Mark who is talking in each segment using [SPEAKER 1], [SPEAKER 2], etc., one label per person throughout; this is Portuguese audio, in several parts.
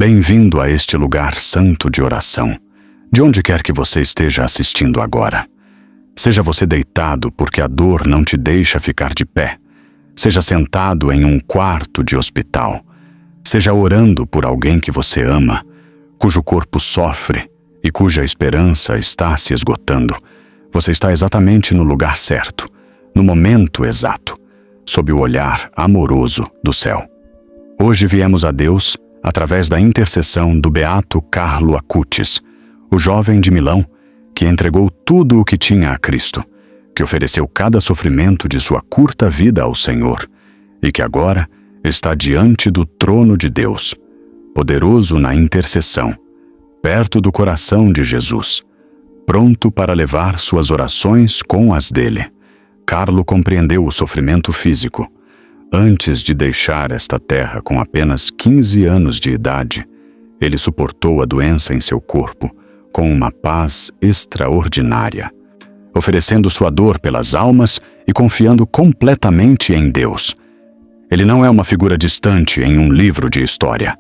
[SPEAKER 1] Bem-vindo a este lugar santo de oração, de onde quer que você esteja assistindo agora. Seja você deitado porque a dor não te deixa ficar de pé, seja sentado em um quarto de hospital, seja orando por alguém que você ama, cujo corpo sofre e cuja esperança está se esgotando. Você está exatamente no lugar certo, no momento exato, sob o olhar amoroso do céu. Hoje viemos a Deus através da intercessão do beato Carlo Acutis, o jovem de Milão que entregou tudo o que tinha a Cristo, que ofereceu cada sofrimento de sua curta vida ao Senhor e que agora está diante do trono de Deus, poderoso na intercessão, perto do coração de Jesus, pronto para levar suas orações com as dele. Carlo compreendeu o sofrimento físico. Antes de deixar esta terra com apenas 15 anos de idade, ele suportou a doença em seu corpo com uma paz extraordinária, oferecendo sua dor pelas almas e confiando completamente em Deus. Ele não é uma figura distante em um livro de história.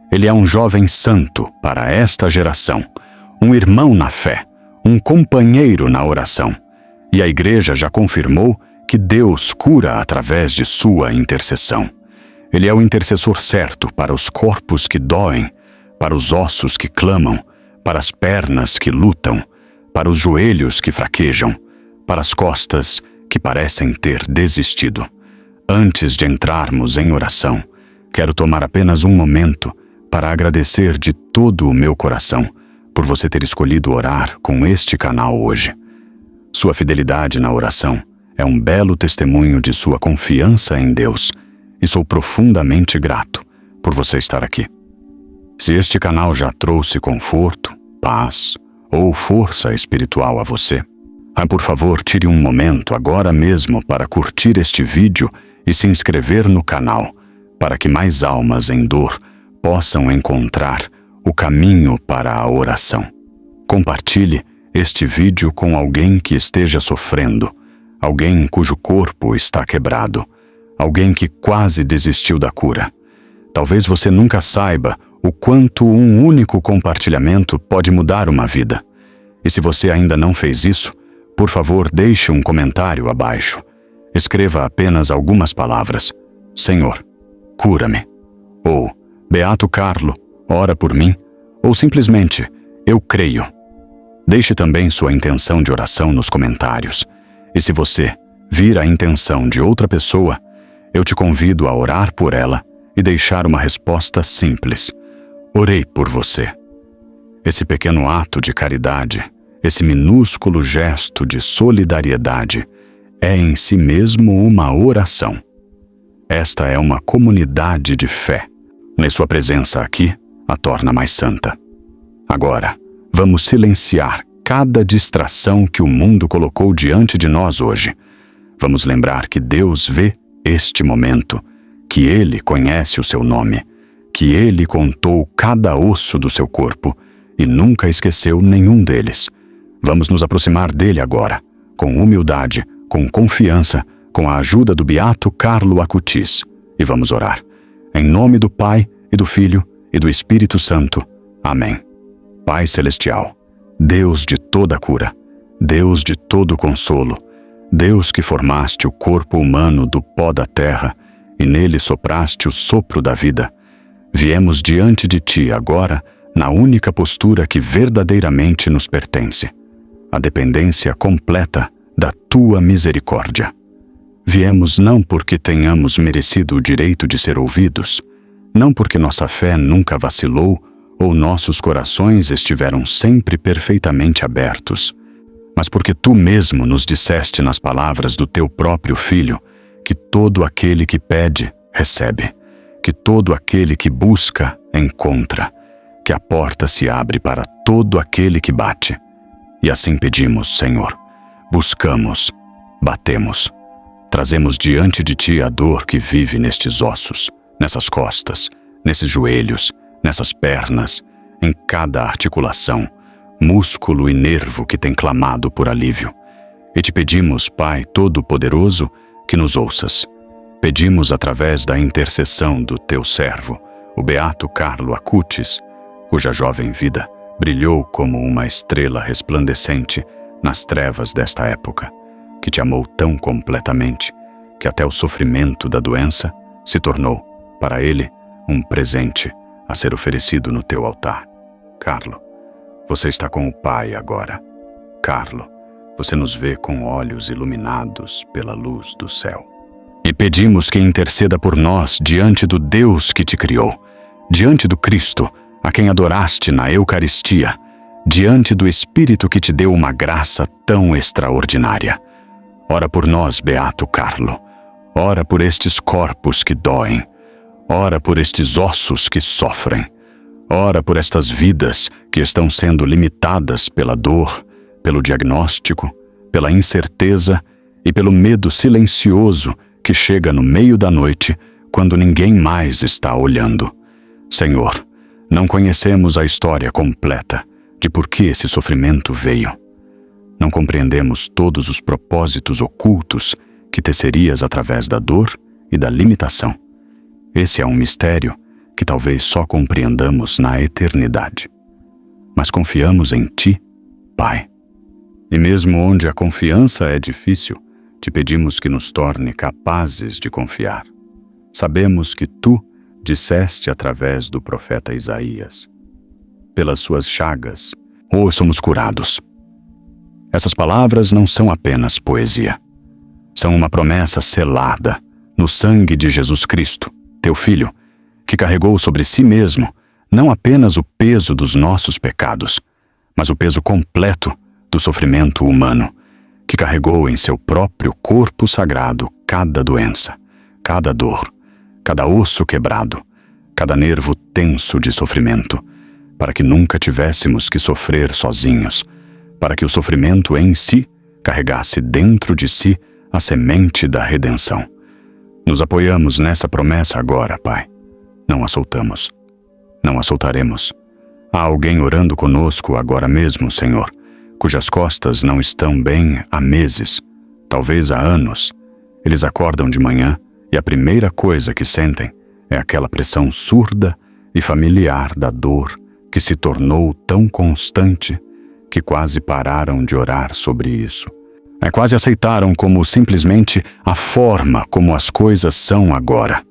[SPEAKER 1] Ele é um jovem santo para esta geração, um irmão na fé, um companheiro na oração. E a Igreja já confirmou que Deus cura através de sua intercessão. Ele é o intercessor certo para os corpos que doem, para os ossos que clamam, para as pernas que lutam, para os joelhos que fraquejam, para as costas que parecem ter desistido. Antes de entrarmos em oração, quero tomar apenas um momento para agradecer de todo o meu coração por você ter escolhido orar com este canal hoje. Sua fidelidade na oração é um belo testemunho de sua confiança em Deus e sou profundamente grato por você estar aqui. Se este canal já trouxe conforto, paz ou força espiritual a você, por favor, tire um momento agora mesmo para curtir este vídeo e se inscrever no canal, para que mais almas em dor possam encontrar o caminho para a oração. Compartilhe este vídeo com alguém que esteja sofrendo, alguém cujo corpo está quebrado, alguém que quase desistiu da cura. Talvez você nunca saiba o quanto um único compartilhamento pode mudar uma vida. E se você ainda não fez isso, por favor, deixe um comentário abaixo. Escreva apenas algumas palavras: Senhor, cura-me. Ou, Beato Carlo, ora por mim. Ou simplesmente, eu creio. Deixe também sua intenção de oração nos comentários. E se você vir a intenção de outra pessoa, eu te convido a orar por ela e deixar uma resposta simples: orei por você. Esse pequeno ato de caridade, esse minúsculo gesto de solidariedade, é em si mesmo uma oração. Esta é uma comunidade de fé, e sua presença aqui a torna mais santa. Agora, vamos silenciar cada distração que o mundo colocou diante de nós hoje. Vamos lembrar que Deus vê este momento, que Ele conhece o seu nome, que Ele contou cada osso do seu corpo e nunca esqueceu nenhum deles. Vamos nos aproximar dele agora, com humildade, com confiança, com a ajuda do beato Carlo Acutis, e vamos orar. Em nome do Pai, e do Filho, e do Espírito Santo. Amém. Pai Celestial, Deus de toda cura, Deus de todo consolo, Deus que formaste o corpo humano do pó da terra e nele sopraste o sopro da vida, viemos diante de Ti agora na única postura que verdadeiramente nos pertence, a dependência completa da Tua misericórdia. Viemos não porque tenhamos merecido o direito de ser ouvidos, não porque nossa fé nunca vacilou ou nossos corações estiveram sempre perfeitamente abertos, mas porque Tu mesmo nos disseste nas palavras do Teu próprio Filho que todo aquele que pede, recebe, que todo aquele que busca, encontra, que a porta se abre para todo aquele que bate. E assim pedimos, Senhor, buscamos, batemos, trazemos diante de Ti a dor que vive nestes ossos, nessas costas, nesses joelhos, nessas pernas, em cada articulação, músculo e nervo que tem clamado por alívio. E te pedimos, Pai Todo-Poderoso, que nos ouças. Pedimos através da intercessão do Teu servo, o beato Carlo Acutis, cuja jovem vida brilhou como uma estrela resplandecente nas trevas desta época, que te amou tão completamente que até o sofrimento da doença se tornou, para ele, um presente a ser oferecido no teu altar. Carlo, você está com o Pai agora. Carlo, você nos vê com olhos iluminados pela luz do céu. E pedimos que interceda por nós diante do Deus que te criou, diante do Cristo, a quem adoraste na Eucaristia, diante do Espírito que te deu uma graça tão extraordinária. Ora por nós, beato Carlo. Ora por estes corpos que doem. Ora por estes ossos que sofrem. Ora por estas vidas que estão sendo limitadas pela dor, pelo diagnóstico, pela incerteza e pelo medo silencioso que chega no meio da noite quando ninguém mais está olhando. Senhor, não conhecemos a história completa de por que esse sofrimento veio. Não compreendemos todos os propósitos ocultos que tecerias através da dor e da limitação. Esse é um mistério que talvez só compreendamos na eternidade. Mas confiamos em Ti, Pai. E mesmo onde a confiança é difícil, te pedimos que nos torne capazes de confiar. Sabemos que Tu disseste através do profeta Isaías: pelas suas chagas, hoje somos curados. Essas palavras não são apenas poesia. São uma promessa selada no sangue de Jesus Cristo, Teu Filho, que carregou sobre si mesmo não apenas o peso dos nossos pecados, mas o peso completo do sofrimento humano, que carregou em seu próprio corpo sagrado cada doença, cada dor, cada osso quebrado, cada nervo tenso de sofrimento, para que nunca tivéssemos que sofrer sozinhos, para que o sofrimento em si carregasse dentro de si a semente da redenção. Nos apoiamos nessa promessa agora, Pai. Não a soltamos. Não a soltaremos. Há alguém orando conosco agora mesmo, Senhor, cujas costas não estão bem há meses, talvez há anos. Eles acordam de manhã e a primeira coisa que sentem é aquela pressão surda e familiar da dor que se tornou tão constante que quase pararam de orar sobre isso. Quase aceitaram como simplesmente a forma como as coisas são agora.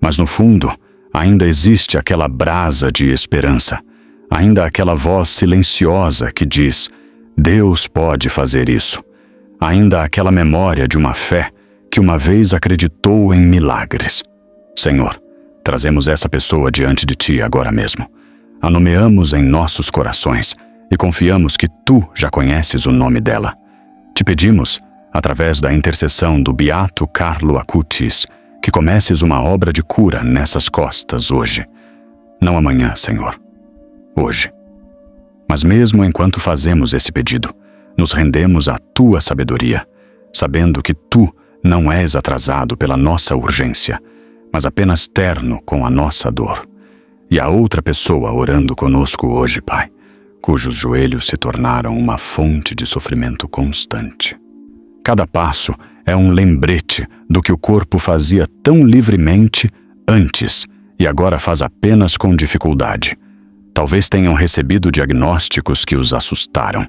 [SPEAKER 1] Mas no fundo, ainda existe aquela brasa de esperança, ainda aquela voz silenciosa que diz: Deus pode fazer isso. Ainda aquela memória de uma fé que uma vez acreditou em milagres. Senhor, trazemos essa pessoa diante de Ti agora mesmo. A nomeamos em nossos corações e confiamos que Tu já conheces o nome dela. Te pedimos, através da intercessão do beato Carlo Acutis, que comeces uma obra de cura nessas costas hoje. Não amanhã, Senhor. Hoje. Mas mesmo enquanto fazemos esse pedido, nos rendemos à Tua sabedoria, sabendo que Tu não és atrasado pela nossa urgência, mas apenas terno com a nossa dor. E há outra pessoa orando conosco hoje, Pai, cujos joelhos se tornaram uma fonte de sofrimento constante. Cada passo é um lembrete do que o corpo fazia tão livremente antes e agora faz apenas com dificuldade. Talvez tenham recebido diagnósticos que os assustaram.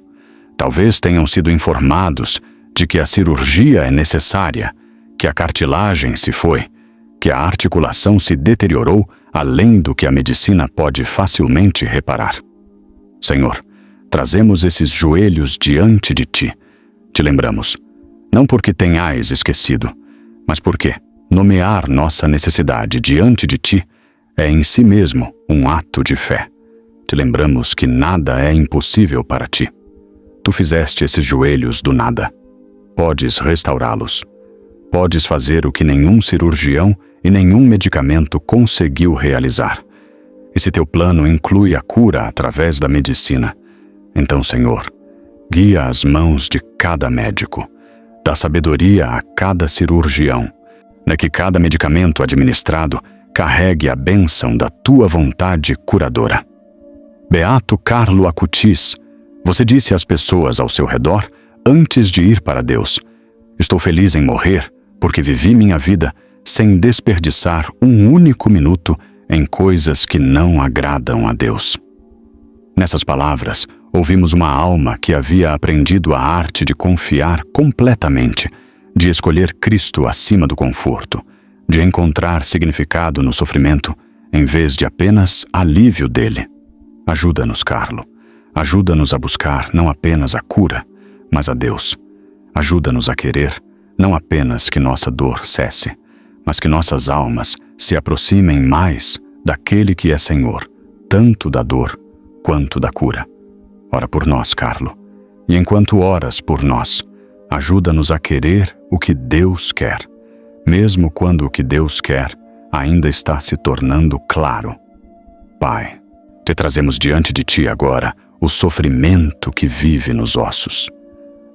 [SPEAKER 1] Talvez tenham sido informados de que a cirurgia é necessária, que a cartilagem se foi, que a articulação se deteriorou além do que a medicina pode facilmente reparar. Senhor, trazemos esses joelhos diante de Ti. Te lembramos, não porque tenhais esquecido, mas porque nomear nossa necessidade diante de Ti é em si mesmo um ato de fé. Te lembramos que nada é impossível para Ti. Tu fizeste esses joelhos do nada. Podes restaurá-los. Podes fazer o que nenhum cirurgião e nenhum medicamento conseguiu realizar. E se Teu plano inclui a cura através da medicina, então, Senhor, guia as mãos de cada médico, dá sabedoria a cada cirurgião, que cada medicamento administrado carregue a bênção da Tua vontade curadora. Beato Carlo Acutis, você disse às pessoas ao seu redor, antes de ir para Deus: estou feliz em morrer, porque vivi minha vida sem desperdiçar um único minuto em coisas que não agradam a Deus. Nessas palavras, ouvimos uma alma que havia aprendido a arte de confiar completamente, de escolher Cristo acima do conforto, de encontrar significado no sofrimento, em vez de apenas alívio dele. Ajuda-nos, Carlo. Ajuda-nos a buscar não apenas a cura, mas a Deus. Ajuda-nos a querer não apenas que nossa dor cesse, mas que nossas almas se aproximem mais daquele que é Senhor, tanto da dor quanto da cura. Ora por nós, Carlo, e enquanto oras por nós, ajuda-nos a querer o que Deus quer, mesmo quando o que Deus quer ainda está se tornando claro. Pai, te trazemos diante de ti agora o sofrimento que vive nos ossos.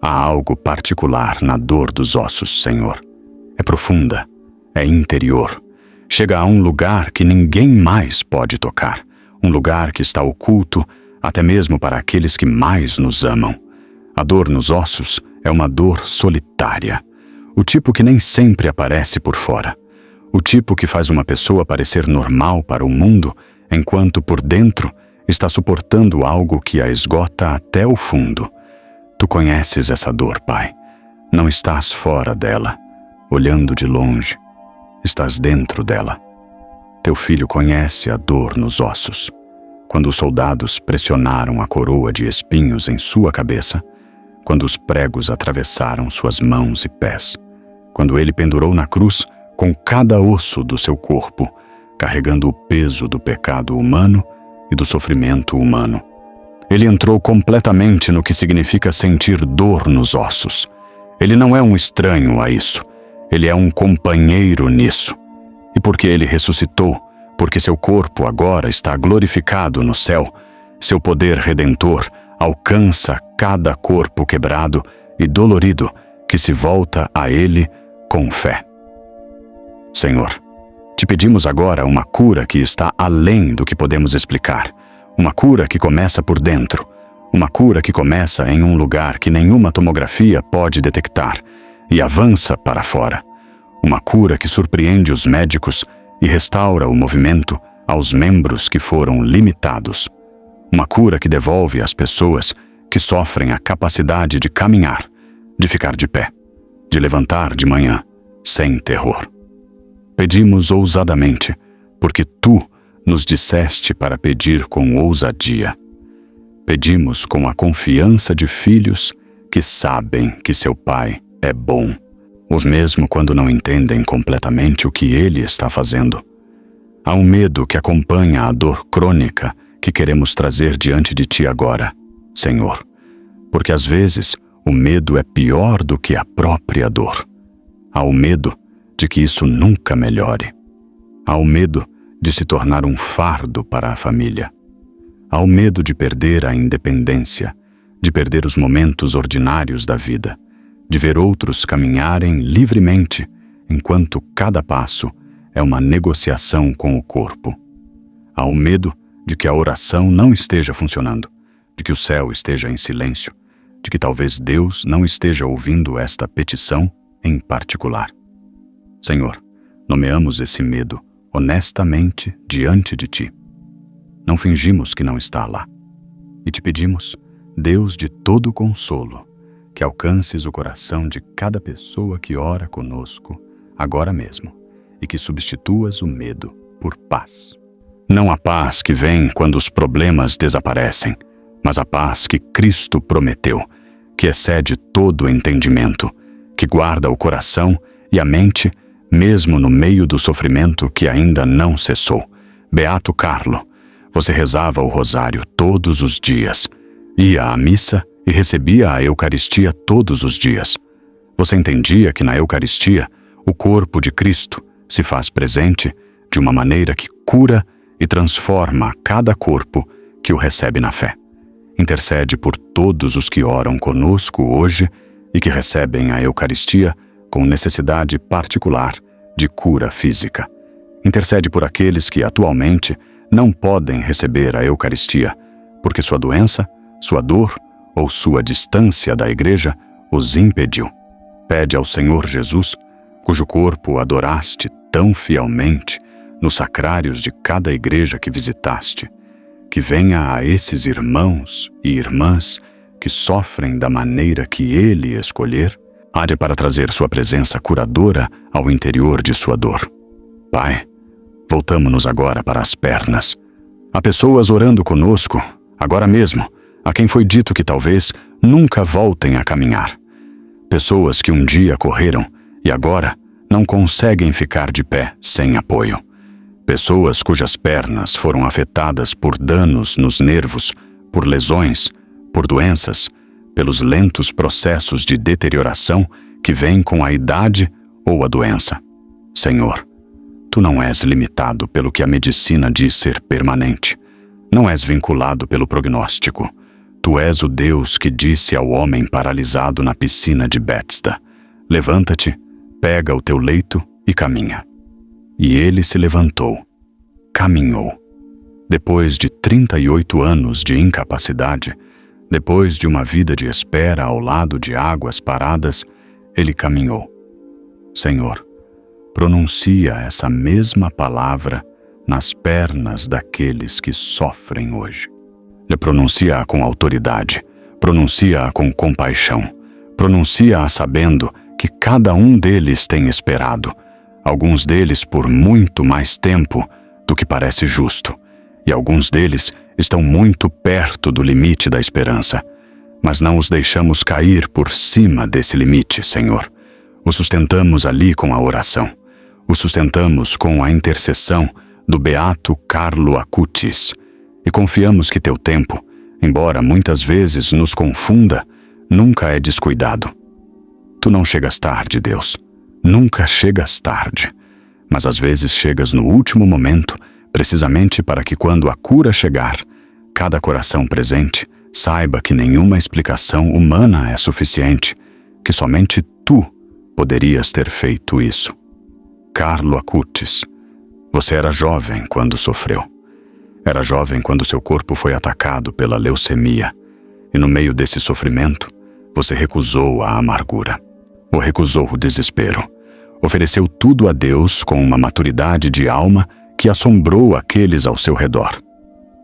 [SPEAKER 1] Há algo particular na dor dos ossos, Senhor. É profunda, é interior. Chega a um lugar que ninguém mais pode tocar, um lugar que está oculto até mesmo para aqueles que mais nos amam. A dor nos ossos é uma dor solitária, o tipo que nem sempre aparece por fora, o tipo que faz uma pessoa parecer normal para o mundo, enquanto por dentro está suportando algo que a esgota até o fundo. Tu conheces essa dor, Pai. Não estás fora dela, olhando de longe. Estás dentro dela. Teu filho conhece a dor nos ossos. Quando os soldados pressionaram a coroa de espinhos em sua cabeça, quando os pregos atravessaram suas mãos e pés, quando ele pendurou na cruz com cada osso do seu corpo, carregando o peso do pecado humano e do sofrimento humano. Ele entrou completamente no que significa sentir dor nos ossos. Ele não é um estranho a isso. Ele é um companheiro nisso. E porque ele ressuscitou, porque seu corpo agora está glorificado no céu, seu poder redentor alcança cada corpo quebrado e dolorido que se volta a ele com fé. Senhor, te pedimos agora uma cura que está além do que podemos explicar, uma cura que começa por dentro, uma cura que começa em um lugar que nenhuma tomografia pode detectar e avança para fora, uma cura que surpreende os médicos e restaura o movimento aos membros que foram limitados, uma cura que devolve às pessoas que sofrem a capacidade de caminhar, de ficar de pé, de levantar de manhã, sem terror. Pedimos ousadamente, porque Tu nos disseste para pedir com ousadia. Pedimos com a confiança de filhos que sabem que seu Pai é bom, os mesmo quando não entendem completamente o que Ele está fazendo. Há um medo que acompanha a dor crônica que queremos trazer diante de Ti agora, Senhor, porque às vezes o medo é pior do que a própria dor. Há o medo de que isso nunca melhore. Há o medo de se tornar um fardo para a família. Há o medo de perder a independência, de perder os momentos ordinários da vida, de ver outros caminharem livremente, enquanto cada passo é uma negociação com o corpo. Há o medo de que a oração não esteja funcionando, de que o céu esteja em silêncio, de que talvez Deus não esteja ouvindo esta petição em particular. Senhor, nomeamos esse medo honestamente diante de Ti. Não fingimos que não está lá. E Te pedimos, Deus de todo consolo, que alcances o coração de cada pessoa que ora conosco agora mesmo e que substituas o medo por paz. Não a paz que vem quando os problemas desaparecem, mas a paz que Cristo prometeu, que excede todo entendimento, que guarda o coração e a mente mesmo no meio do sofrimento que ainda não cessou. Beato Carlo, você rezava o rosário todos os dias, ia à missa e recebia a Eucaristia todos os dias. Você entendia que na Eucaristia o corpo de Cristo se faz presente de uma maneira que cura e transforma cada corpo que o recebe na fé. Intercede por todos os que oram conosco hoje e que recebem a Eucaristia com necessidade particular de cura física. Intercede por aqueles que atualmente não podem receber a Eucaristia, porque sua doença, sua dor ou sua distância da igreja os impediu. Pede ao Senhor Jesus, cujo corpo adoraste tão fielmente nos sacrários de cada igreja que visitaste, que venha a esses irmãos e irmãs que sofrem da maneira que Ele escolher, há para trazer sua presença curadora ao interior de sua dor. Pai, voltamo-nos agora para as pernas. Há pessoas orando conosco, agora mesmo, a quem foi dito que talvez nunca voltem a caminhar. Pessoas que um dia correram e agora não conseguem ficar de pé sem apoio. Pessoas cujas pernas foram afetadas por danos nos nervos, por lesões, por doenças, pelos lentos processos de deterioração que vêm com a idade ou a doença. Senhor, Tu não és limitado pelo que a medicina diz ser permanente. Não és vinculado pelo prognóstico. Tu és o Deus que disse ao homem paralisado na piscina de Betesda: levanta-te, pega o teu leito e caminha. E ele se levantou, caminhou. Depois de 38 anos de incapacidade, depois de uma vida de espera ao lado de águas paradas, ele caminhou. Senhor, pronuncia essa mesma palavra nas pernas daqueles que sofrem hoje. Pronuncia-a com autoridade, pronuncia-a com compaixão, pronuncia-a sabendo que cada um deles tem esperado, alguns deles por muito mais tempo do que parece justo, e alguns deles estão muito perto do limite da esperança, mas não os deixamos cair por cima desse limite, Senhor. Os sustentamos ali com a oração, os sustentamos com a intercessão do beato Carlo Acutis, e confiamos que teu tempo, embora muitas vezes nos confunda, nunca é descuidado. Tu não chegas tarde, Deus, nunca chegas tarde, mas às vezes chegas no último momento, precisamente para que quando a cura chegar, cada coração presente saiba que nenhuma explicação humana é suficiente, que somente Tu poderias ter feito isso. Carlo Acutis, você era jovem quando sofreu. Era jovem quando seu corpo foi atacado pela leucemia, e no meio desse sofrimento, você recusou a amargura, ou recusou o desespero. Ofereceu tudo a Deus com uma maturidade de alma que assombrou aqueles ao seu redor.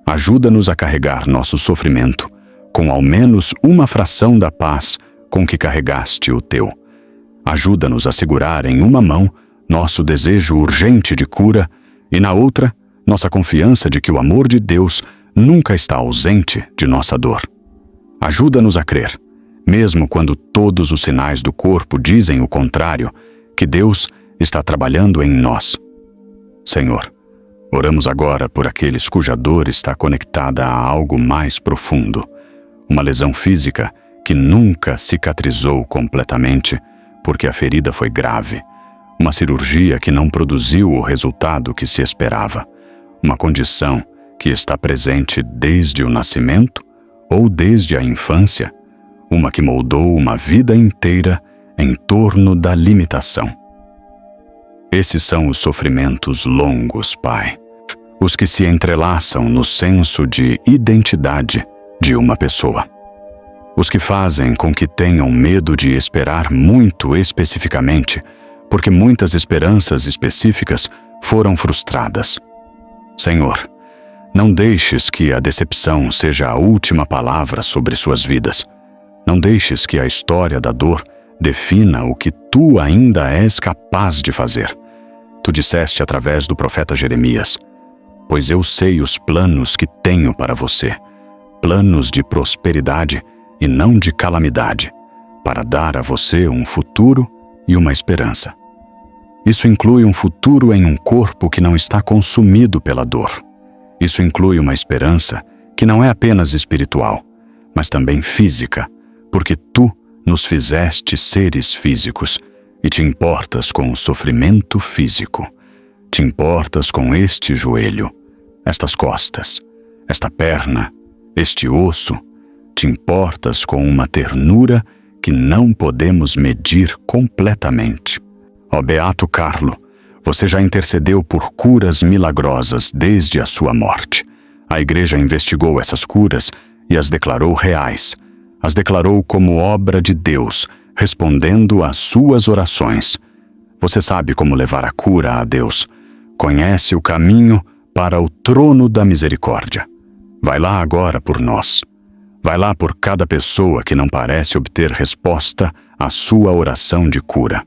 [SPEAKER 1] Ajuda-nos a carregar nosso sofrimento com ao menos uma fração da paz com que carregaste o teu. Ajuda-nos a segurar em uma mão nosso desejo urgente de cura e na outra, nossa confiança de que o amor de Deus nunca está ausente de nossa dor. Ajuda-nos a crer, mesmo quando todos os sinais do corpo dizem o contrário, que Deus está trabalhando em nós. Senhor, oramos agora por aqueles cuja dor está conectada a algo mais profundo, uma lesão física que nunca cicatrizou completamente porque a ferida foi grave, uma cirurgia que não produziu o resultado que se esperava, uma condição que está presente desde o nascimento ou desde a infância, uma que moldou uma vida inteira em torno da limitação. Esses são os sofrimentos longos, Pai, os que se entrelaçam no senso de identidade de uma pessoa, os que fazem com que tenham medo de esperar muito especificamente, porque muitas esperanças específicas foram frustradas. Senhor, não deixes que a decepção seja a última palavra sobre suas vidas. Não deixes que a história da dor defina o que Tu ainda és capaz de fazer. Tu disseste através do profeta Jeremias: pois eu sei os planos que tenho para você, planos de prosperidade e não de calamidade, para dar a você um futuro e uma esperança. Isso inclui um futuro em um corpo que não está consumido pela dor. Isso inclui uma esperança que não é apenas espiritual, mas também física, porque Tu nos fizeste seres físicos e te importas com o sofrimento físico. Te importas com este joelho, estas costas, esta perna, este osso. Te importas com uma ternura que não podemos medir completamente. Ó Beato Carlo, você já intercedeu por curas milagrosas desde a sua morte. A Igreja investigou essas curas e as declarou reais. As declarou como obra de Deus, respondendo às suas orações. Você sabe como levar a cura a Deus, conhece o caminho para o trono da misericórdia. Vai lá agora por nós. Vai lá por cada pessoa que não parece obter resposta à sua oração de cura.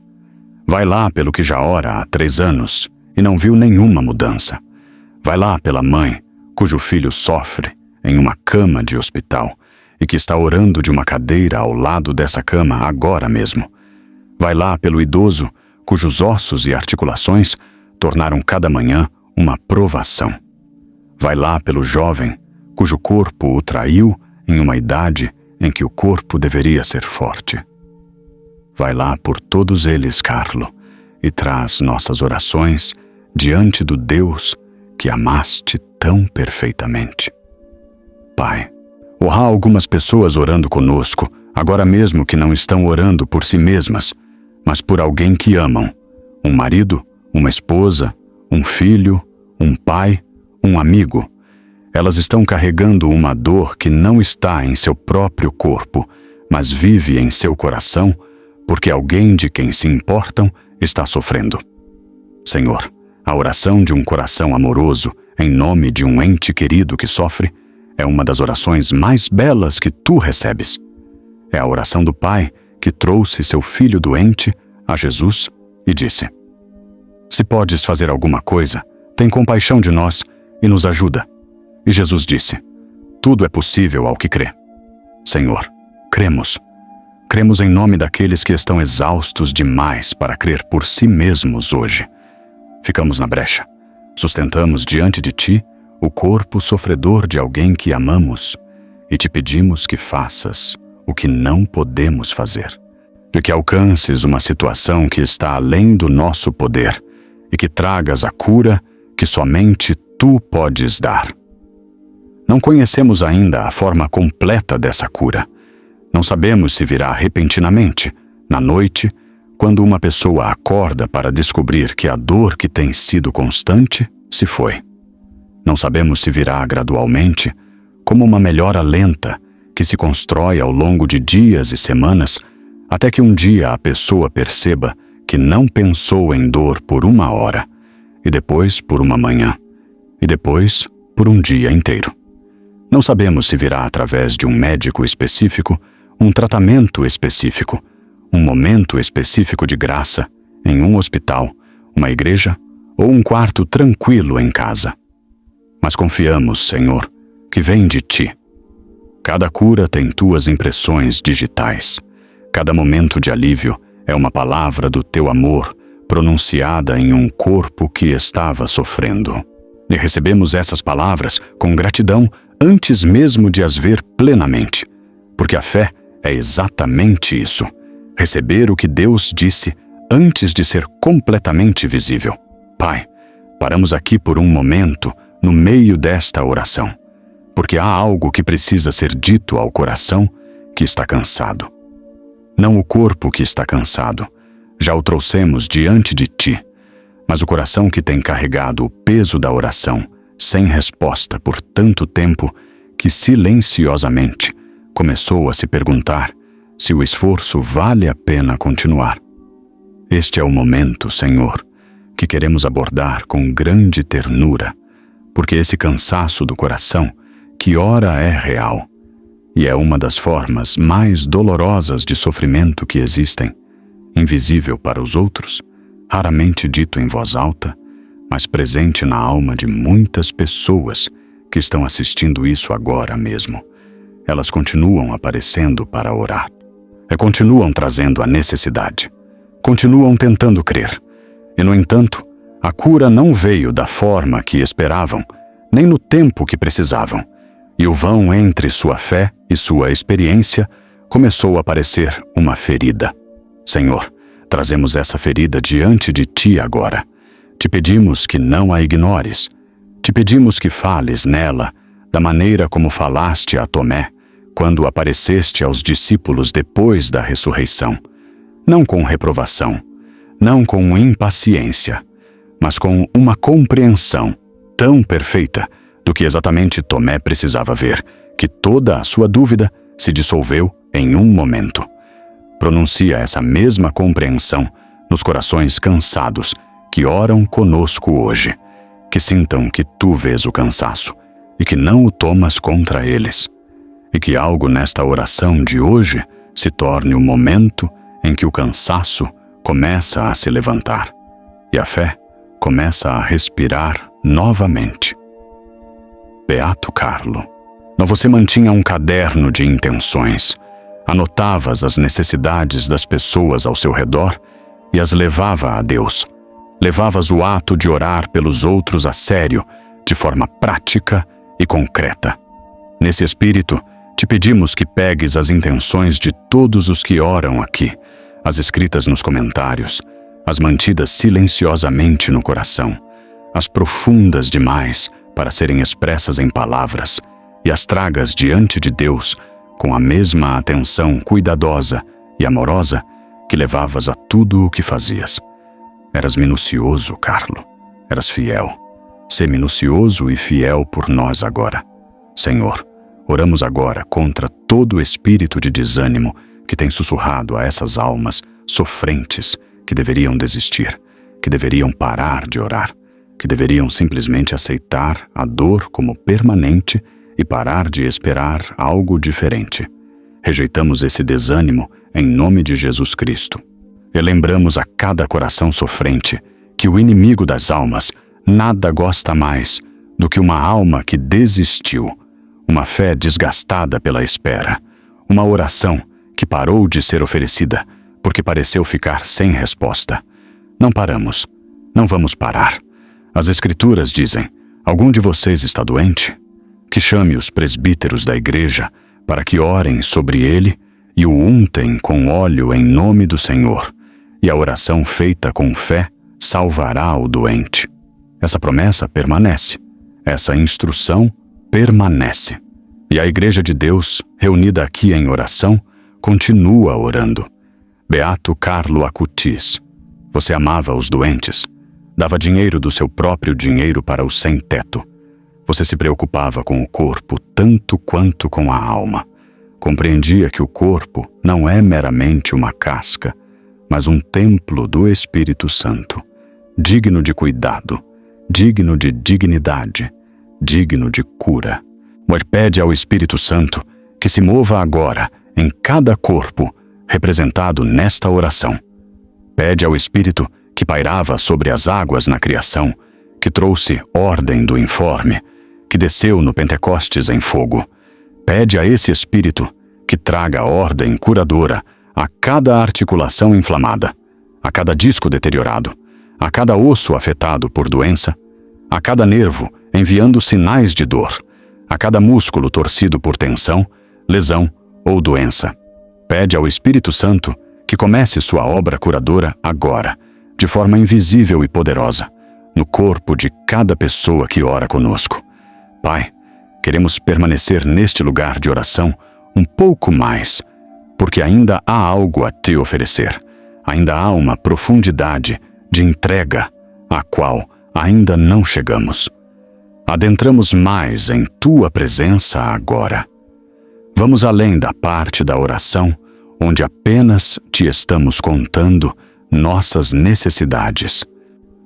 [SPEAKER 1] Vai lá pelo que já ora há 3 anos e não viu nenhuma mudança. Vai lá pela mãe, cujo filho sofre em uma cama de hospital e que está orando de uma cadeira ao lado dessa cama agora mesmo. Vai lá pelo idoso, cujos ossos e articulações tornaram cada manhã uma provação. Vai lá pelo jovem, cujo corpo o traiu em uma idade em que o corpo deveria ser forte. Vai lá por todos eles, Carlo, e traz nossas orações diante do Deus que amaste tão perfeitamente. Pai, há algumas pessoas orando conosco, agora mesmo que não estão orando por si mesmas, mas por alguém que amam. Um marido, uma esposa, um filho, um pai, um amigo. Elas estão carregando uma dor que não está em seu próprio corpo, mas vive em seu coração, porque alguém de quem se importam está sofrendo. Senhor, a oração de um coração amoroso em nome de um ente querido que sofre é uma das orações mais belas que tu recebes. É a oração do Pai que trouxe seu filho doente a Jesus e disse: Se podes fazer alguma coisa, tem compaixão de nós e nos ajuda. E Jesus disse: Tudo é possível ao que crê. Senhor, cremos. Cremos em nome daqueles que estão exaustos demais para crer por si mesmos hoje. Ficamos na brecha. Sustentamos diante de ti o corpo sofredor de alguém que amamos e te pedimos que faças o que não podemos fazer. De que alcances uma situação que está além do nosso poder e que tragas a cura que somente tu podes dar. Não conhecemos ainda a forma completa dessa cura. Não sabemos se virá repentinamente, na noite, quando uma pessoa acorda para descobrir que a dor que tem sido constante se foi. Não sabemos se virá gradualmente, como uma melhora lenta que se constrói ao longo de dias e semanas, até que um dia a pessoa perceba que não pensou em dor por 1 hora, e depois por uma manhã, e depois por um dia inteiro. Não sabemos se virá através de um médico específico, um tratamento específico, um momento específico de graça, em um hospital, uma igreja ou um quarto tranquilo em casa. Mas confiamos, Senhor, que vem de ti. Cada cura tem tuas impressões digitais. Cada momento de alívio é uma palavra do teu amor pronunciada em um corpo que estava sofrendo. E recebemos essas palavras com gratidão antes mesmo de as ver plenamente, porque a fé é exatamente isso, receber o que Deus disse antes de ser completamente visível. Pai, paramos aqui por um momento no meio desta oração, porque há algo que precisa ser dito ao coração que está cansado. Não o corpo que está cansado, já o trouxemos diante de ti, mas o coração que tem carregado o peso da oração sem resposta por tanto tempo que silenciosamente começou a se perguntar se o esforço vale a pena continuar. Este é o momento, Senhor, que queremos abordar com grande ternura, porque esse cansaço do coração, que ora é real, e é uma das formas mais dolorosas de sofrimento que existem, invisível para os outros, raramente dito em voz alta, mas presente na alma de muitas pessoas que estão assistindo isso agora mesmo. Elas continuam aparecendo para orar. E continuam trazendo a necessidade. Continuam tentando crer. E, no entanto, a cura não veio da forma que esperavam, nem no tempo que precisavam. E o vão entre sua fé e sua experiência começou a parecer uma ferida. Senhor, trazemos essa ferida diante de ti agora. Te pedimos que não a ignores. Te pedimos que fales nela da maneira como falaste a Tomé, quando apareceste aos discípulos depois da ressurreição. Não com reprovação, não com impaciência, mas com uma compreensão tão perfeita do que exatamente Tomé precisava ver, que toda a sua dúvida se dissolveu em um momento. Pronuncia essa mesma compreensão nos corações cansados que oram conosco hoje, que sintam que tu vês o cansaço e que não o tomas contra eles, e que algo nesta oração de hoje se torne o momento em que o cansaço começa a se levantar e a fé começa a respirar novamente. Beato Carlo, você mantinha um caderno de intenções, anotavas as necessidades das pessoas ao seu redor e as levava a Deus. Levavas o ato de orar pelos outros a sério, de forma prática e concreta. Nesse espírito, te pedimos que pegues as intenções de todos os que oram aqui, as escritas nos comentários, as mantidas silenciosamente no coração, as profundas demais para serem expressas em palavras, e as tragas diante de Deus com a mesma atenção cuidadosa e amorosa que levavas a tudo o que fazias. Eras minucioso, Carlo. Eras fiel. Sê minucioso e fiel por nós agora. Senhor, oramos agora contra todo espírito de desânimo que tem sussurrado a essas almas sofrentes que deveriam desistir, que deveriam parar de orar, que deveriam simplesmente aceitar a dor como permanente e parar de esperar algo diferente. Rejeitamos esse desânimo em nome de Jesus Cristo. E lembramos a cada coração sofrente que o inimigo das almas nada gosta mais do que uma alma que desistiu, uma fé desgastada pela espera, uma oração que parou de ser oferecida porque pareceu ficar sem resposta. Não paramos, não vamos parar. As Escrituras dizem: algum de vocês está doente? Que chame os presbíteros da igreja para que orem sobre ele e o untem com óleo em nome do Senhor, e a oração feita com fé salvará o doente. Essa promessa permanece, essa instrução permanece. E a Igreja de Deus, reunida aqui em oração, continua orando. Beato Carlo Acutis, você amava os doentes, dava dinheiro do seu próprio dinheiro para os sem-teto. Você se preocupava com o corpo tanto quanto com a alma. Compreendia que o corpo não é meramente uma casca, mas um templo do Espírito Santo, digno de cuidado, digno de dignidade, digno de cura. Pede ao Espírito Santo que se mova agora em cada corpo representado nesta oração. Pede ao Espírito que pairava sobre as águas na criação, que trouxe ordem do informe, que desceu no Pentecostes em fogo. Pede a esse Espírito que traga ordem curadora a cada articulação inflamada, a cada disco deteriorado, a cada osso afetado por doença, a cada nervo enviando sinais de dor, a cada músculo torcido por tensão, lesão ou doença. Pede ao Espírito Santo que comece sua obra curadora agora, de forma invisível e poderosa, no corpo de cada pessoa que ora conosco. Pai, queremos permanecer neste lugar de oração um pouco mais, porque ainda há algo a te oferecer, ainda há uma profundidade de entrega à qual ainda não chegamos. Adentramos mais em tua presença agora. Vamos além da parte da oração, onde apenas te estamos contando nossas necessidades.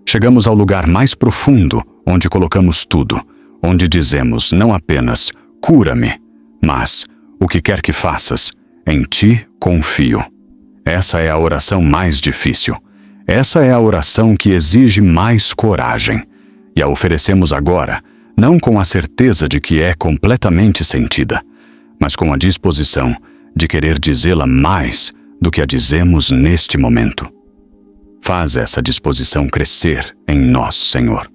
[SPEAKER 1] Chegamos ao lugar mais profundo, onde colocamos tudo, onde dizemos não apenas cura-me, mas o que quer que faças, em ti confio. Essa é a oração mais difícil. Essa é a oração que exige mais coragem. E a oferecemos agora, não com a certeza de que é completamente sentida, mas com a disposição de querer dizê-la mais do que a dizemos neste momento. Faz essa disposição crescer em nós, Senhor,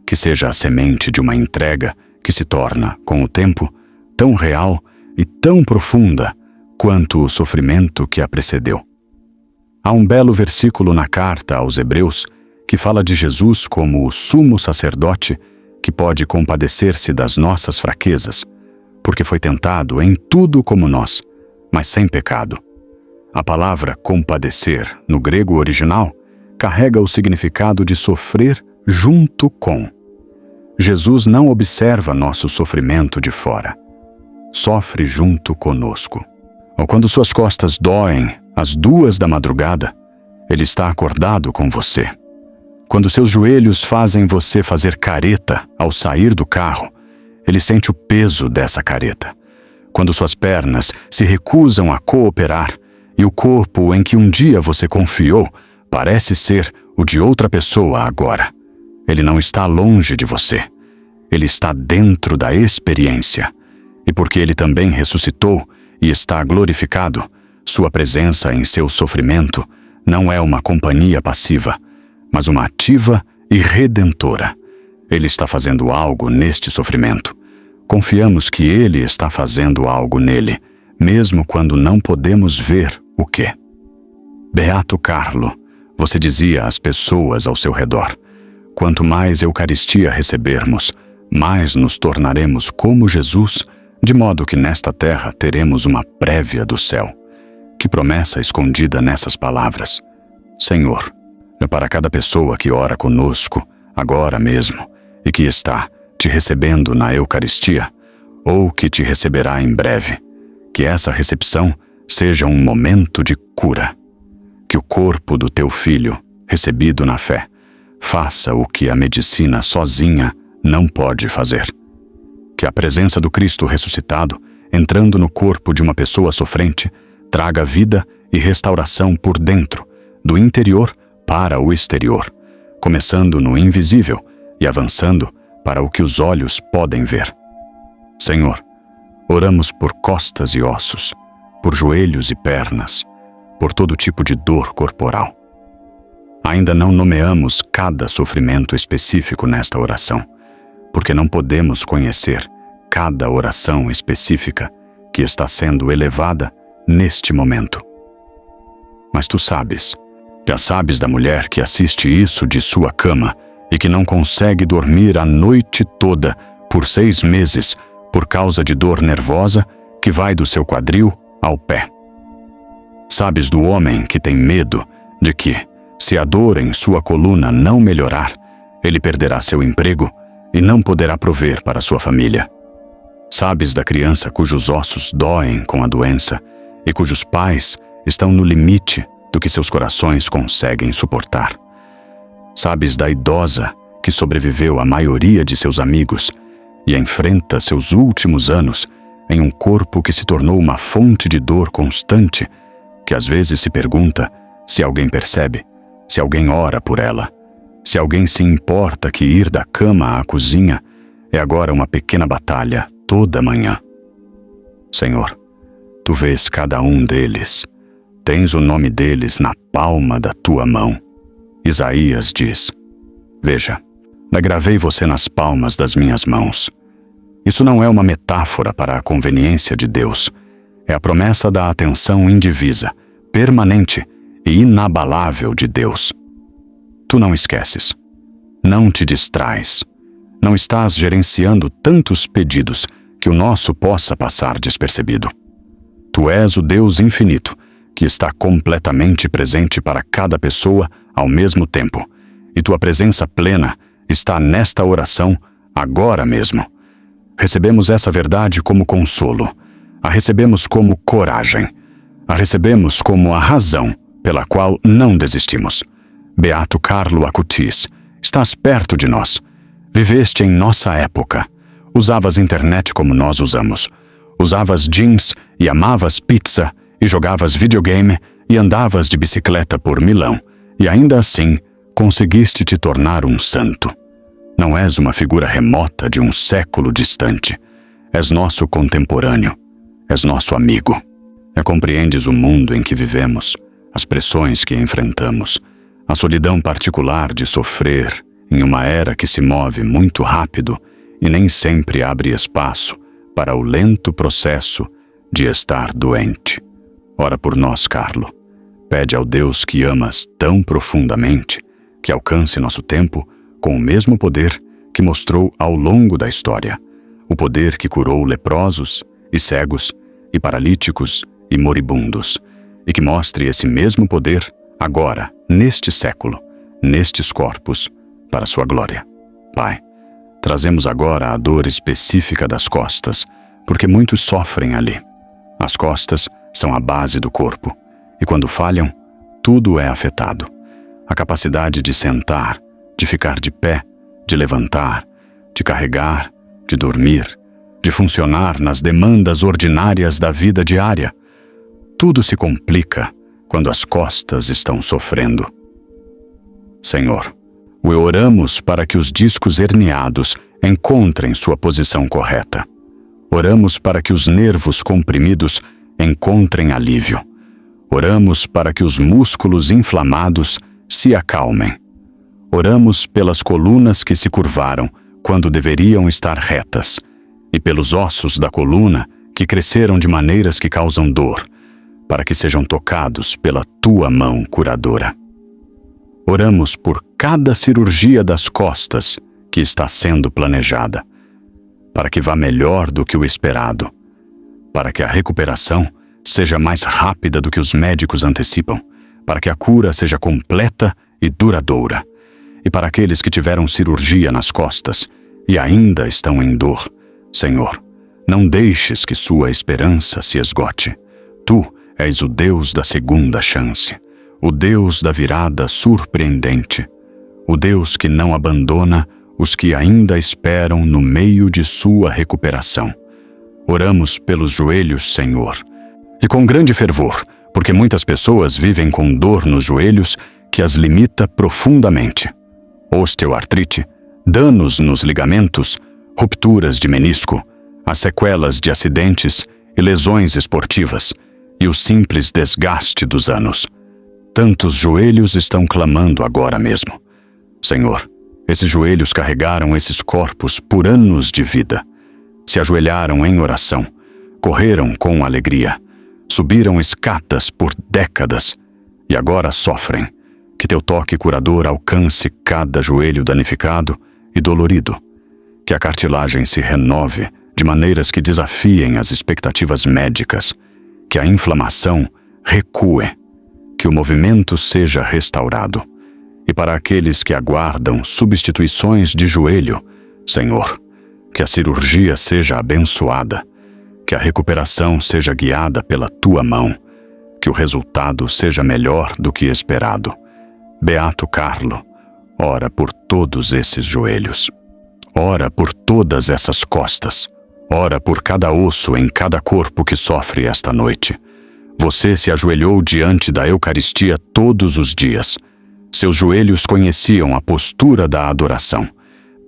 [SPEAKER 1] que seja a semente de uma entrega que se torna, com o tempo, tão real e tão profunda quanto o sofrimento que a precedeu. Há um belo versículo na carta aos Hebreus que fala de Jesus como o sumo sacerdote que pode compadecer-se das nossas fraquezas, porque foi tentado em tudo como nós, mas sem pecado. A palavra compadecer, no grego original, carrega o significado de sofrer junto com. Jesus não observa nosso sofrimento de fora. Sofre junto conosco. Ou quando suas costas doem às 2 da madrugada, Ele está acordado com você. Quando seus joelhos fazem você fazer careta ao sair do carro, ele sente o peso dessa careta. Quando suas pernas se recusam a cooperar e o corpo em que um dia você confiou parece ser o de outra pessoa agora, ele não está longe de você. Ele está dentro da experiência. E porque ele também ressuscitou e está glorificado, sua presença em seu sofrimento não é uma companhia passiva, mas uma ativa e redentora. Ele está fazendo algo neste sofrimento. Confiamos que ele está fazendo algo nele, mesmo quando não podemos ver o quê. Beato Carlo, você dizia às pessoas ao seu redor: quanto mais Eucaristia recebermos, mais nos tornaremos como Jesus, de modo que nesta terra teremos uma prévia do céu. Que promessa escondida nessas palavras. Senhor, é para cada pessoa que ora conosco, agora mesmo, e que está te recebendo na Eucaristia, ou que te receberá em breve, que essa recepção seja um momento de cura. Que o corpo do teu filho, recebido na fé, faça o que a medicina sozinha não pode fazer. Que a presença do Cristo ressuscitado, entrando no corpo de uma pessoa sofrente, traga vida e restauração por dentro, do interior para o exterior, começando no invisível e avançando para o que os olhos podem ver. Senhor, oramos por costas e ossos, por joelhos e pernas, por todo tipo de dor corporal. Ainda não nomeamos cada sofrimento específico nesta oração, porque não podemos conhecer cada oração específica que está sendo elevada neste momento. Mas tu sabes, já sabes da mulher que assiste isso de sua cama e que não consegue dormir a noite toda por 6 meses por causa de dor nervosa que vai do seu quadril ao pé. Sabes do homem que tem medo de que, se a dor em sua coluna não melhorar, ele perderá seu emprego e não poderá prover para sua família. Sabes da criança cujos ossos doem com a doença e cujos pais estão no limite do que seus corações conseguem suportar. Sabes da idosa que sobreviveu à maioria de seus amigos e enfrenta seus últimos anos em um corpo que se tornou uma fonte de dor constante, que às vezes se pergunta se alguém percebe, se alguém ora por ela, se alguém se importa que ir da cama à cozinha é agora uma pequena batalha toda manhã. Senhor, tu vês cada um deles, tens o nome deles na palma da tua mão. Isaías diz: veja, gravei você nas palmas das minhas mãos. Isso não é uma metáfora para a conveniência de Deus. É a promessa da atenção indivisa, permanente e inabalável de Deus. Tu não esqueces, não te distrais, não estás gerenciando tantos pedidos que o nosso possa passar despercebido. Tu és o Deus infinito, que está completamente presente para cada pessoa ao mesmo tempo, e tua presença plena está nesta oração agora mesmo. Recebemos essa verdade como consolo, a recebemos como coragem, a recebemos como a razão pela qual não desistimos. Beato Carlo Acutis, estás perto de nós. Viveste em nossa época. Usavas internet como nós usamos. Usavas jeans e amavas pizza e jogavas videogame e andavas de bicicleta por Milão. E ainda assim, conseguiste te tornar um santo. Não és uma figura remota de um século distante. És nosso contemporâneo. És nosso amigo. Compreendes o mundo em que vivemos, as pressões que enfrentamos, a solidão particular de sofrer em uma era que se move muito rápido e nem sempre abre espaço para o lento processo de estar doente. Ora por nós, Carlo. Pede ao Deus que amas tão profundamente que alcance nosso tempo com o mesmo poder que mostrou ao longo da história, o poder que curou leprosos e cegos e paralíticos e moribundos, e que mostre esse mesmo poder agora, neste século, nestes corpos, para sua glória. Pai, trazemos agora a dor específica das costas, porque muitos sofrem ali. As costas são a base do corpo, e quando falham, tudo é afetado. A capacidade de sentar, de ficar de pé, de levantar, de carregar, de dormir, de funcionar nas demandas ordinárias da vida diária. Tudo se complica quando as costas estão sofrendo. Senhor, oramos para que os discos herniados encontrem sua posição correta. Oramos para que os nervos comprimidos encontrem alívio. Oramos para que os músculos inflamados se acalmem. Oramos pelas colunas que se curvaram quando deveriam estar retas, e pelos ossos da coluna que cresceram de maneiras que causam dor, para que sejam tocados pela tua mão curadora. Oramos por cada cirurgia das costas que está sendo planejada, para que vá melhor do que o esperado, para que a recuperação seja mais rápida do que os médicos antecipam, para que a cura seja completa e duradoura. E para aqueles que tiveram cirurgia nas costas e ainda estão em dor, Senhor, não deixes que sua esperança se esgote. Tu és o Deus da segunda chance, o Deus da virada surpreendente, o Deus que não abandona os que ainda esperam no meio de sua recuperação. Oramos pelos joelhos, Senhor, e com grande fervor, porque muitas pessoas vivem com dor nos joelhos que as limita profundamente. Osteoartrite, danos nos ligamentos, rupturas de menisco, as sequelas de acidentes e lesões esportivas, e o simples desgaste dos anos. Tantos joelhos estão clamando agora mesmo. Senhor, esses joelhos carregaram esses corpos por anos de vida. Se ajoelharam em oração, correram com alegria, subiram escadas por décadas e agora sofrem. Que teu toque curador alcance cada joelho danificado e dolorido. Que a cartilagem se renove de maneiras que desafiem as expectativas médicas. Que a inflamação recue. Que o movimento seja restaurado. E para aqueles que aguardam substituições de joelho, Senhor, que a cirurgia seja abençoada. Que a recuperação seja guiada pela tua mão. Que o resultado seja melhor do que esperado. Beato Carlo, ora por todos esses joelhos. Ora por todas essas costas. Ora por cada osso em cada corpo que sofre esta noite. Você se ajoelhou diante da Eucaristia todos os dias. Seus joelhos conheciam a postura da adoração.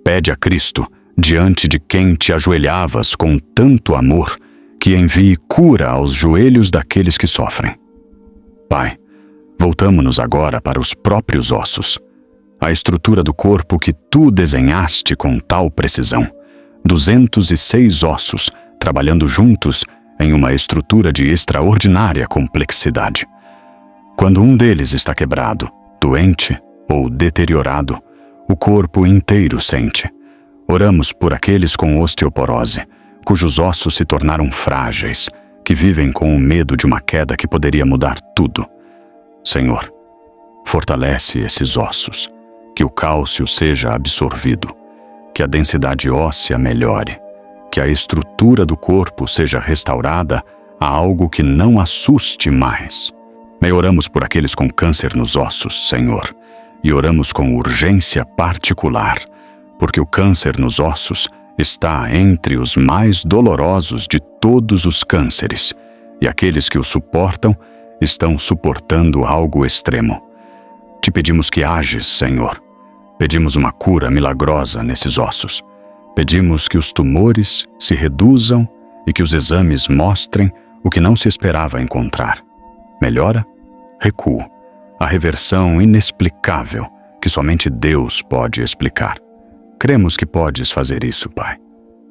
[SPEAKER 1] Pede a Cristo, diante de quem te ajoelhavas com tanto amor, que envie cura aos joelhos daqueles que sofrem. Pai, voltamo-nos agora para os próprios ossos, a estrutura do corpo que tu desenhaste com tal precisão. 206 ossos, trabalhando juntos em uma estrutura de extraordinária complexidade. Quando um deles está quebrado, doente ou deteriorado, o corpo inteiro sente. Oramos por aqueles com osteoporose, cujos ossos se tornaram frágeis, que vivem com o medo de uma queda que poderia mudar tudo. Senhor, fortalece esses ossos, que o cálcio seja absorvido, que a densidade óssea melhore, que a estrutura do corpo seja restaurada a algo que não assuste mais. E oramos por aqueles com câncer nos ossos, Senhor, e oramos com urgência particular, porque o câncer nos ossos está entre os mais dolorosos de todos os cânceres, e aqueles que o suportam estão suportando algo extremo. Te pedimos que ages, Senhor. Pedimos uma cura milagrosa nesses ossos. Pedimos que os tumores se reduzam e que os exames mostrem o que não se esperava encontrar. Melhora? Recuo. A reversão inexplicável que somente Deus pode explicar. Cremos que podes fazer isso, Pai.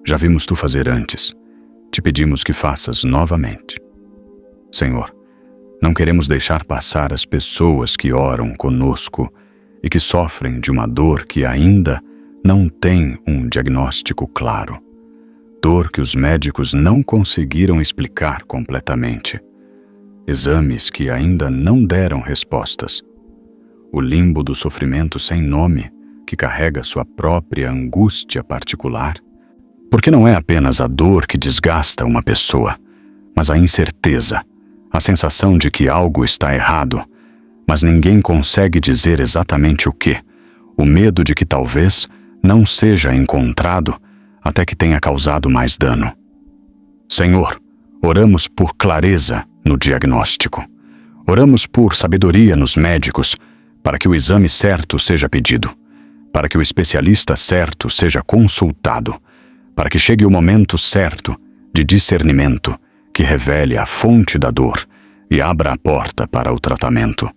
[SPEAKER 1] Já vimos tu fazer antes. Te pedimos que faças novamente. Senhor, não queremos deixar passar as pessoas que oram conosco e que sofrem de uma dor que ainda não tem um diagnóstico claro. Dor que os médicos não conseguiram explicar completamente. Exames que ainda não deram respostas. O limbo do sofrimento sem nome, que carrega sua própria angústia particular. Porque não é apenas a dor que desgasta uma pessoa, mas a incerteza, a sensação de que algo está errado, mas ninguém consegue dizer exatamente o quê, o medo de que talvez não seja encontrado até que tenha causado mais dano. Senhor, oramos por clareza no diagnóstico. Oramos por sabedoria nos médicos, para que o exame certo seja pedido, para que o especialista certo seja consultado, para que chegue o momento certo de discernimento que revele a fonte da dor e abra a porta para o tratamento.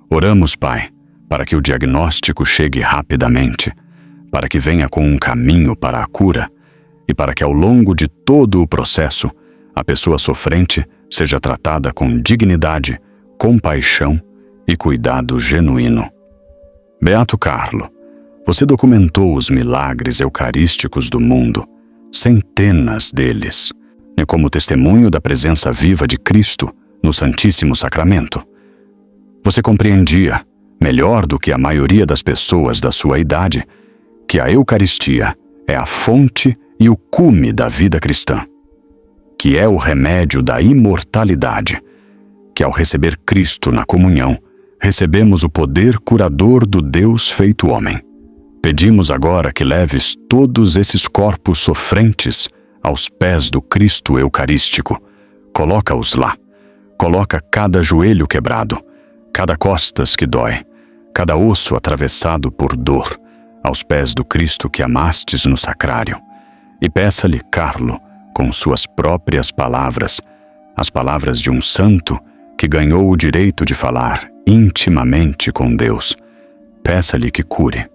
[SPEAKER 1] Oramos, Pai, para que o diagnóstico chegue rapidamente, para que venha com um caminho para a cura e para que ao longo de todo o processo a pessoa sofrente seja tratada com dignidade, compaixão e cuidado genuíno. Beato Carlo, você documentou os milagres eucarísticos do mundo, centenas deles, e como testemunho da presença viva de Cristo no Santíssimo Sacramento. Você compreendia, melhor do que a maioria das pessoas da sua idade, que a Eucaristia é a fonte e o cume da vida cristã, que é o remédio da imortalidade, que ao receber Cristo na comunhão, recebemos o poder curador do Deus feito homem. Pedimos agora que leves todos esses corpos sofrentes aos pés do Cristo Eucarístico. Coloca-os lá. Coloca cada joelho quebrado, cada costas que dói, cada osso atravessado por dor, aos pés do Cristo que amastes no sacrário. E peça-lhe, Carlo, com suas próprias palavras, as palavras de um santo que ganhou o direito de falar intimamente com Deus. Peça-lhe que cure.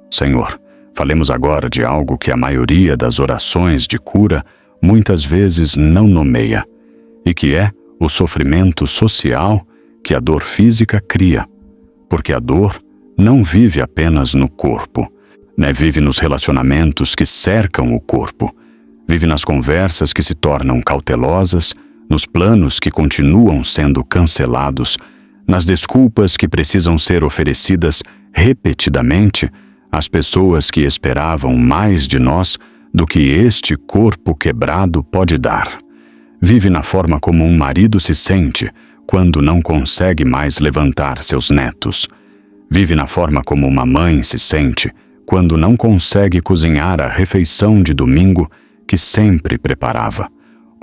[SPEAKER 1] Senhor, falemos agora de algo que a maioria das orações de cura muitas vezes não nomeia, e que é o sofrimento social que a dor física cria, porque a dor não vive apenas no corpo, né? Vive nos relacionamentos que cercam o corpo, vive nas conversas que se tornam cautelosas, nos planos que continuam sendo cancelados, nas desculpas que precisam ser oferecidas repetidamente às pessoas que esperavam mais de nós do que este corpo quebrado pode dar. Vive na forma como um marido se sente quando não consegue mais levantar seus netos. Vive na forma como uma mãe se sente quando não consegue cozinhar a refeição de domingo que sempre preparava,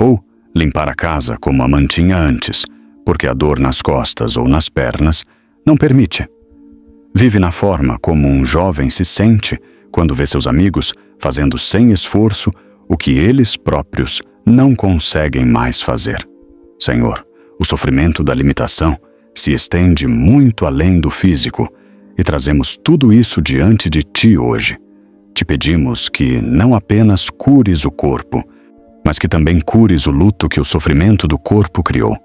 [SPEAKER 1] ou limpar a casa como a mantinha antes, porque a dor nas costas ou nas pernas não permite. Vive na forma como um jovem se sente quando vê seus amigos fazendo sem esforço o que eles próprios não conseguem mais fazer. Senhor, o sofrimento da limitação se estende muito além do físico e trazemos tudo isso diante de Ti hoje. Te pedimos que não apenas cures o corpo, mas que também cures o luto que o sofrimento do corpo criou.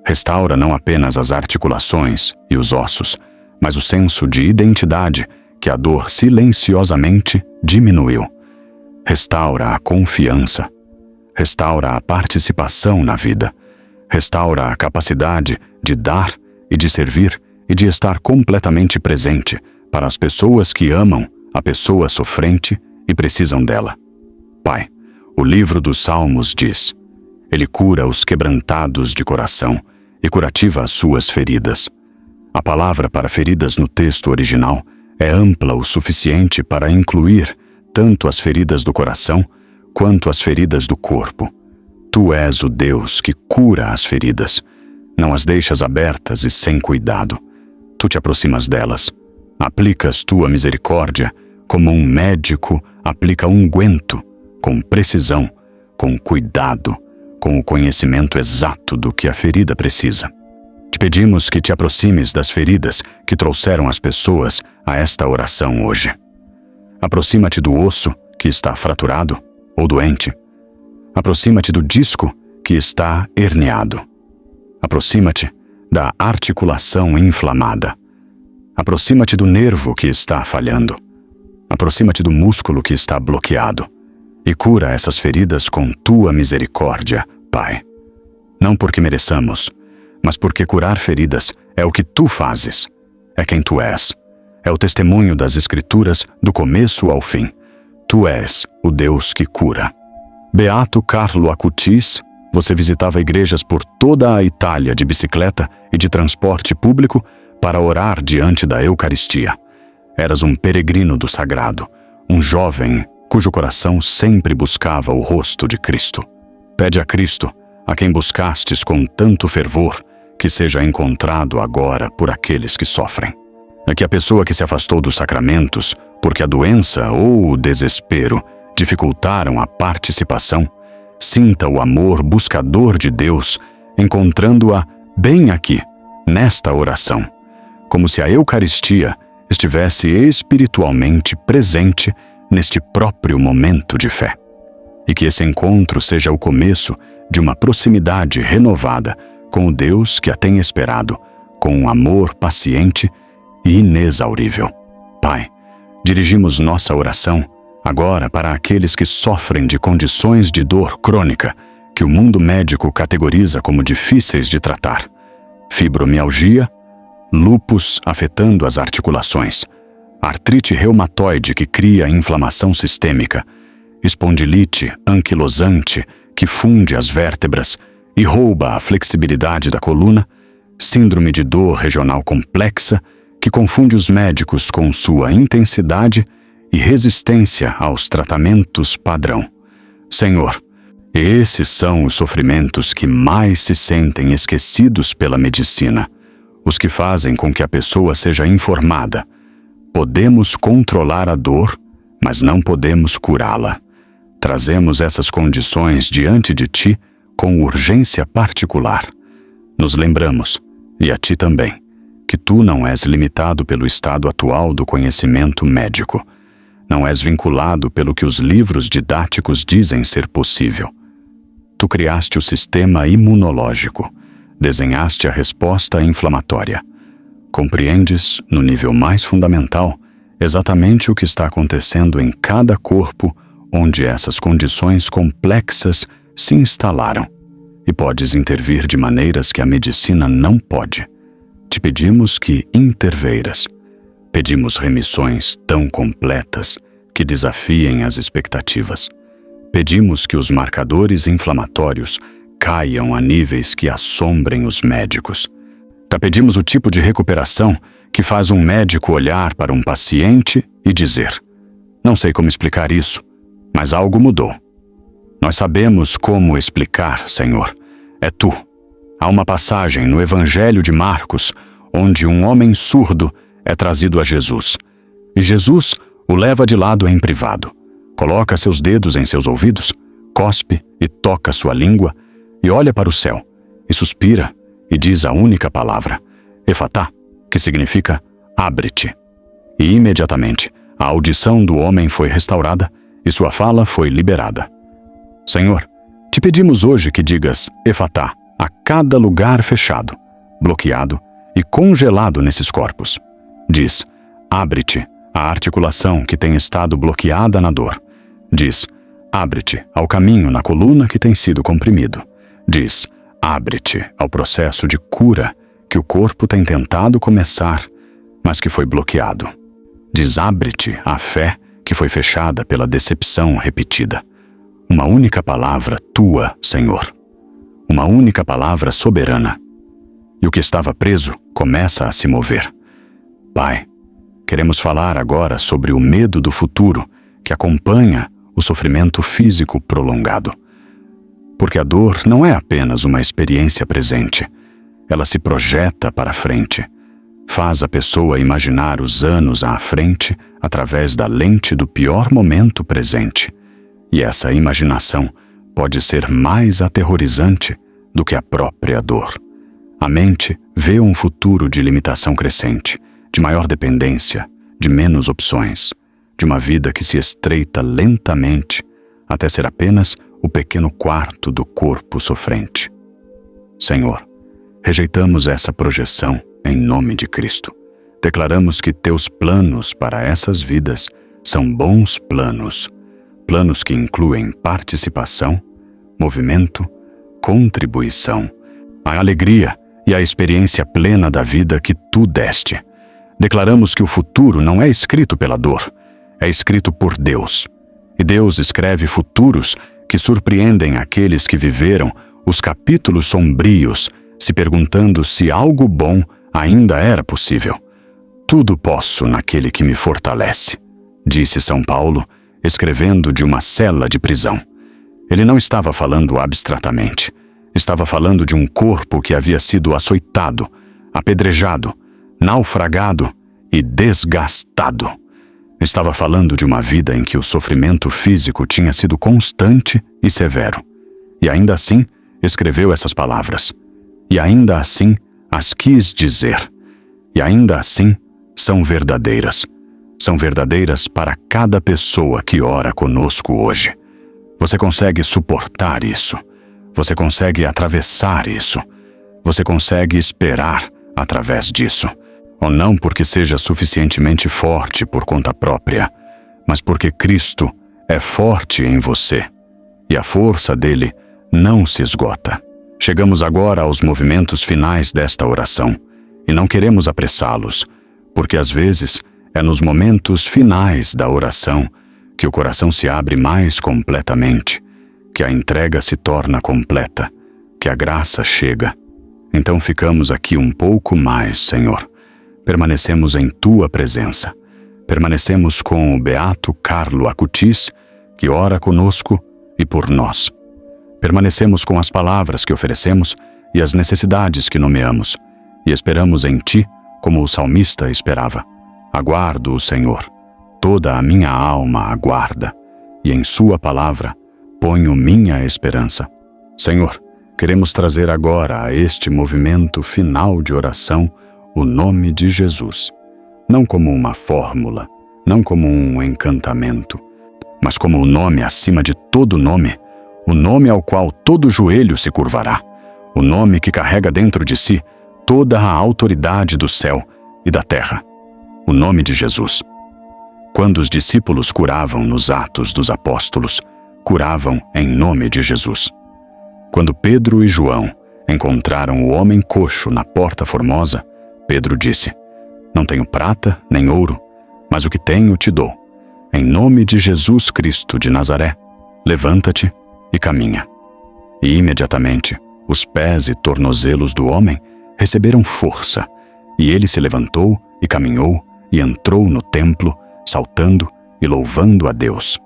[SPEAKER 1] Restaura não apenas as articulações e os ossos, mas o senso de identidade que a dor silenciosamente diminuiu. Restaura a confiança. Restaura a participação na vida. Restaura a capacidade de dar e de servir e de estar completamente presente para as pessoas que amam a pessoa sofrente e precisam dela. Pai, o livro dos Salmos diz: Ele cura os quebrantados de coração e curativa as suas feridas. A palavra para feridas no texto original é ampla o suficiente para incluir tanto as feridas do coração quanto as feridas do corpo. Tu és o Deus que cura as feridas. Não as deixas abertas e sem cuidado. Tu te aproximas delas. Aplicas tua misericórdia como um médico aplica unguento, com precisão, com cuidado, com o conhecimento exato do que a ferida precisa. Te pedimos que te aproximes das feridas que trouxeram as pessoas a esta oração hoje. Aproxima-te do osso que está fraturado ou doente. Aproxima-te do disco que está herniado. Aproxima-te da articulação inflamada. Aproxima-te do nervo que está falhando. Aproxima-te do músculo que está bloqueado. E cura essas feridas com tua misericórdia, Pai. Não porque mereçamos, mas porque curar feridas é o que tu fazes, é quem tu és. É o testemunho das Escrituras do começo ao fim. Tu és o Deus que cura. Beato Carlo Acutis, você visitava igrejas por toda a Itália de bicicleta e de transporte público para orar diante da Eucaristia. Eras um peregrino do sagrado, um jovem cujo coração sempre buscava o rosto de Cristo. Pede a Cristo, a quem buscastes com tanto fervor, que seja encontrado agora por aqueles que sofrem. É que a pessoa que se afastou dos sacramentos, porque a doença ou o desespero dificultaram a participação, sinta o amor buscador de Deus, encontrando-a bem aqui, nesta oração, como se a Eucaristia estivesse espiritualmente presente neste próprio momento de fé. E que esse encontro seja o começo de uma proximidade renovada com o Deus que a tem esperado, com um amor paciente e inexaurível. Pai, dirigimos nossa oração agora para aqueles que sofrem de condições de dor crônica que o mundo médico categoriza como difíceis de tratar. Fibromialgia, lúpus afetando as articulações, artrite reumatoide que cria inflamação sistêmica, espondilite anquilosante que funde as vértebras e rouba a flexibilidade da coluna, síndrome de dor regional complexa que confunde os médicos com sua intensidade e resistência aos tratamentos padrão. Senhor, esses são os sofrimentos que mais se sentem esquecidos pela medicina, os que fazem com que a pessoa seja informada. Podemos controlar a dor, mas não podemos curá-la. Trazemos essas condições diante de Ti com urgência particular. Nos lembramos, e a Ti também, que Tu não és limitado pelo estado atual do conhecimento médico. Não és vinculado pelo que os livros didáticos dizem ser possível. Tu criaste o sistema imunológico, desenhaste a resposta inflamatória. Compreendes, no nível mais fundamental, exatamente o que está acontecendo em cada corpo onde essas condições complexas se instalaram, e podes intervir de maneiras que a medicina não pode. Te pedimos que interveiras. Pedimos remissões tão completas que desafiem as expectativas. Pedimos que os marcadores inflamatórios caiam a níveis que assombrem os médicos. Já pedimos o tipo de recuperação que faz um médico olhar para um paciente e dizer: não sei como explicar isso, mas algo mudou. Nós sabemos como explicar, Senhor. É Tu. Há uma passagem no Evangelho de Marcos onde um homem surdo é trazido a Jesus. E Jesus o leva de lado em privado, coloca seus dedos em seus ouvidos, cospe e toca sua língua, e olha para o céu, e suspira, e diz a única palavra, Efatá, que significa abre-te. E imediatamente a audição do homem foi restaurada e sua fala foi liberada. Senhor, te pedimos hoje que digas Efatá a cada lugar fechado, bloqueado e congelado nesses corpos. Diz, abre-te à articulação que tem estado bloqueada na dor. Diz, abre-te ao caminho na coluna que tem sido comprimido. Diz, abre-te ao processo de cura que o corpo tem tentado começar, mas que foi bloqueado. Diz, abre-te à fé que foi fechada pela decepção repetida. Uma única palavra tua, Senhor. Uma única palavra soberana. E o que estava preso começa a se mover. Pai, queremos falar agora sobre o medo do futuro que acompanha o sofrimento físico prolongado. Porque a dor não é apenas uma experiência presente. Ela se projeta para frente. Faz a pessoa imaginar os anos à frente através da lente do pior momento presente. E essa imaginação pode ser mais aterrorizante do que a própria dor. A mente vê um futuro de limitação crescente, de maior dependência, de menos opções, de uma vida que se estreita lentamente até ser apenas o pequeno quarto do corpo sofrente. Senhor, rejeitamos essa projeção em nome de Cristo. Declaramos que teus planos para essas vidas são bons planos, planos que incluem participação, movimento, contribuição, a alegria e a experiência plena da vida que tu deste. Declaramos que o futuro não é escrito pela dor, é escrito por Deus. E Deus escreve futuros que surpreendem aqueles que viveram os capítulos sombrios, se perguntando se algo bom ainda era possível. Tudo posso naquele que me fortalece, disse São Paulo, escrevendo de uma cela de prisão. Ele não estava falando abstratamente. Estava falando de um corpo que havia sido açoitado, apedrejado, naufragado e desgastado. Estava falando de uma vida em que o sofrimento físico tinha sido constante e severo. E ainda assim, escreveu essas palavras. E ainda assim, as quis dizer. E ainda assim, são verdadeiras. São verdadeiras para cada pessoa que ora conosco hoje. Você consegue suportar isso. Você consegue atravessar isso. Você consegue esperar através disso. Ou não porque seja suficientemente forte por conta própria, mas porque Cristo é forte em você. E a força dele não se esgota. Chegamos agora aos movimentos finais desta oração. E não queremos apressá-los, porque às vezes é nos momentos finais da oração que o coração se abre mais completamente, que a entrega se torna completa, que a graça chega. Então ficamos aqui um pouco mais, Senhor. Permanecemos em Tua presença. Permanecemos com o beato Carlo Acutis, que ora conosco e por nós. Permanecemos com as palavras que oferecemos e as necessidades que nomeamos. E esperamos em Ti, como o salmista esperava. Aguardo o Senhor. Toda a minha alma aguarda, e em Sua palavra ponho minha esperança. Senhor, queremos trazer agora a este movimento final de oração o nome de Jesus. Não como uma fórmula, não como um encantamento, mas como o nome acima de todo nome, o nome ao qual todo joelho se curvará, o nome que carrega dentro de si toda a autoridade do céu e da terra, o nome de Jesus. Quando os discípulos curavam nos Atos dos Apóstolos, curavam em nome de Jesus. Quando Pedro e João encontraram o homem coxo na Porta Formosa, Pedro disse: Não tenho prata nem ouro, mas o que tenho te dou. Em nome de Jesus Cristo de Nazaré, levanta-te e caminha. E imediatamente os pés e tornozelos do homem receberam força, e ele se levantou e caminhou e entrou no templo, saltando e louvando a Deus.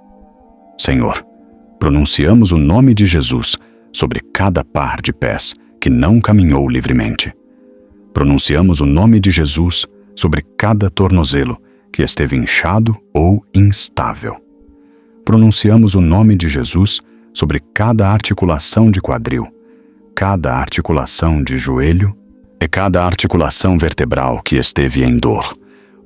[SPEAKER 1] Senhor, pronunciamos o nome de Jesus sobre cada par de pés que não caminhou livremente. Pronunciamos o nome de Jesus sobre cada tornozelo que esteve inchado ou instável. Pronunciamos o nome de Jesus sobre cada articulação de quadril, cada articulação de joelho e cada articulação vertebral que esteve em dor.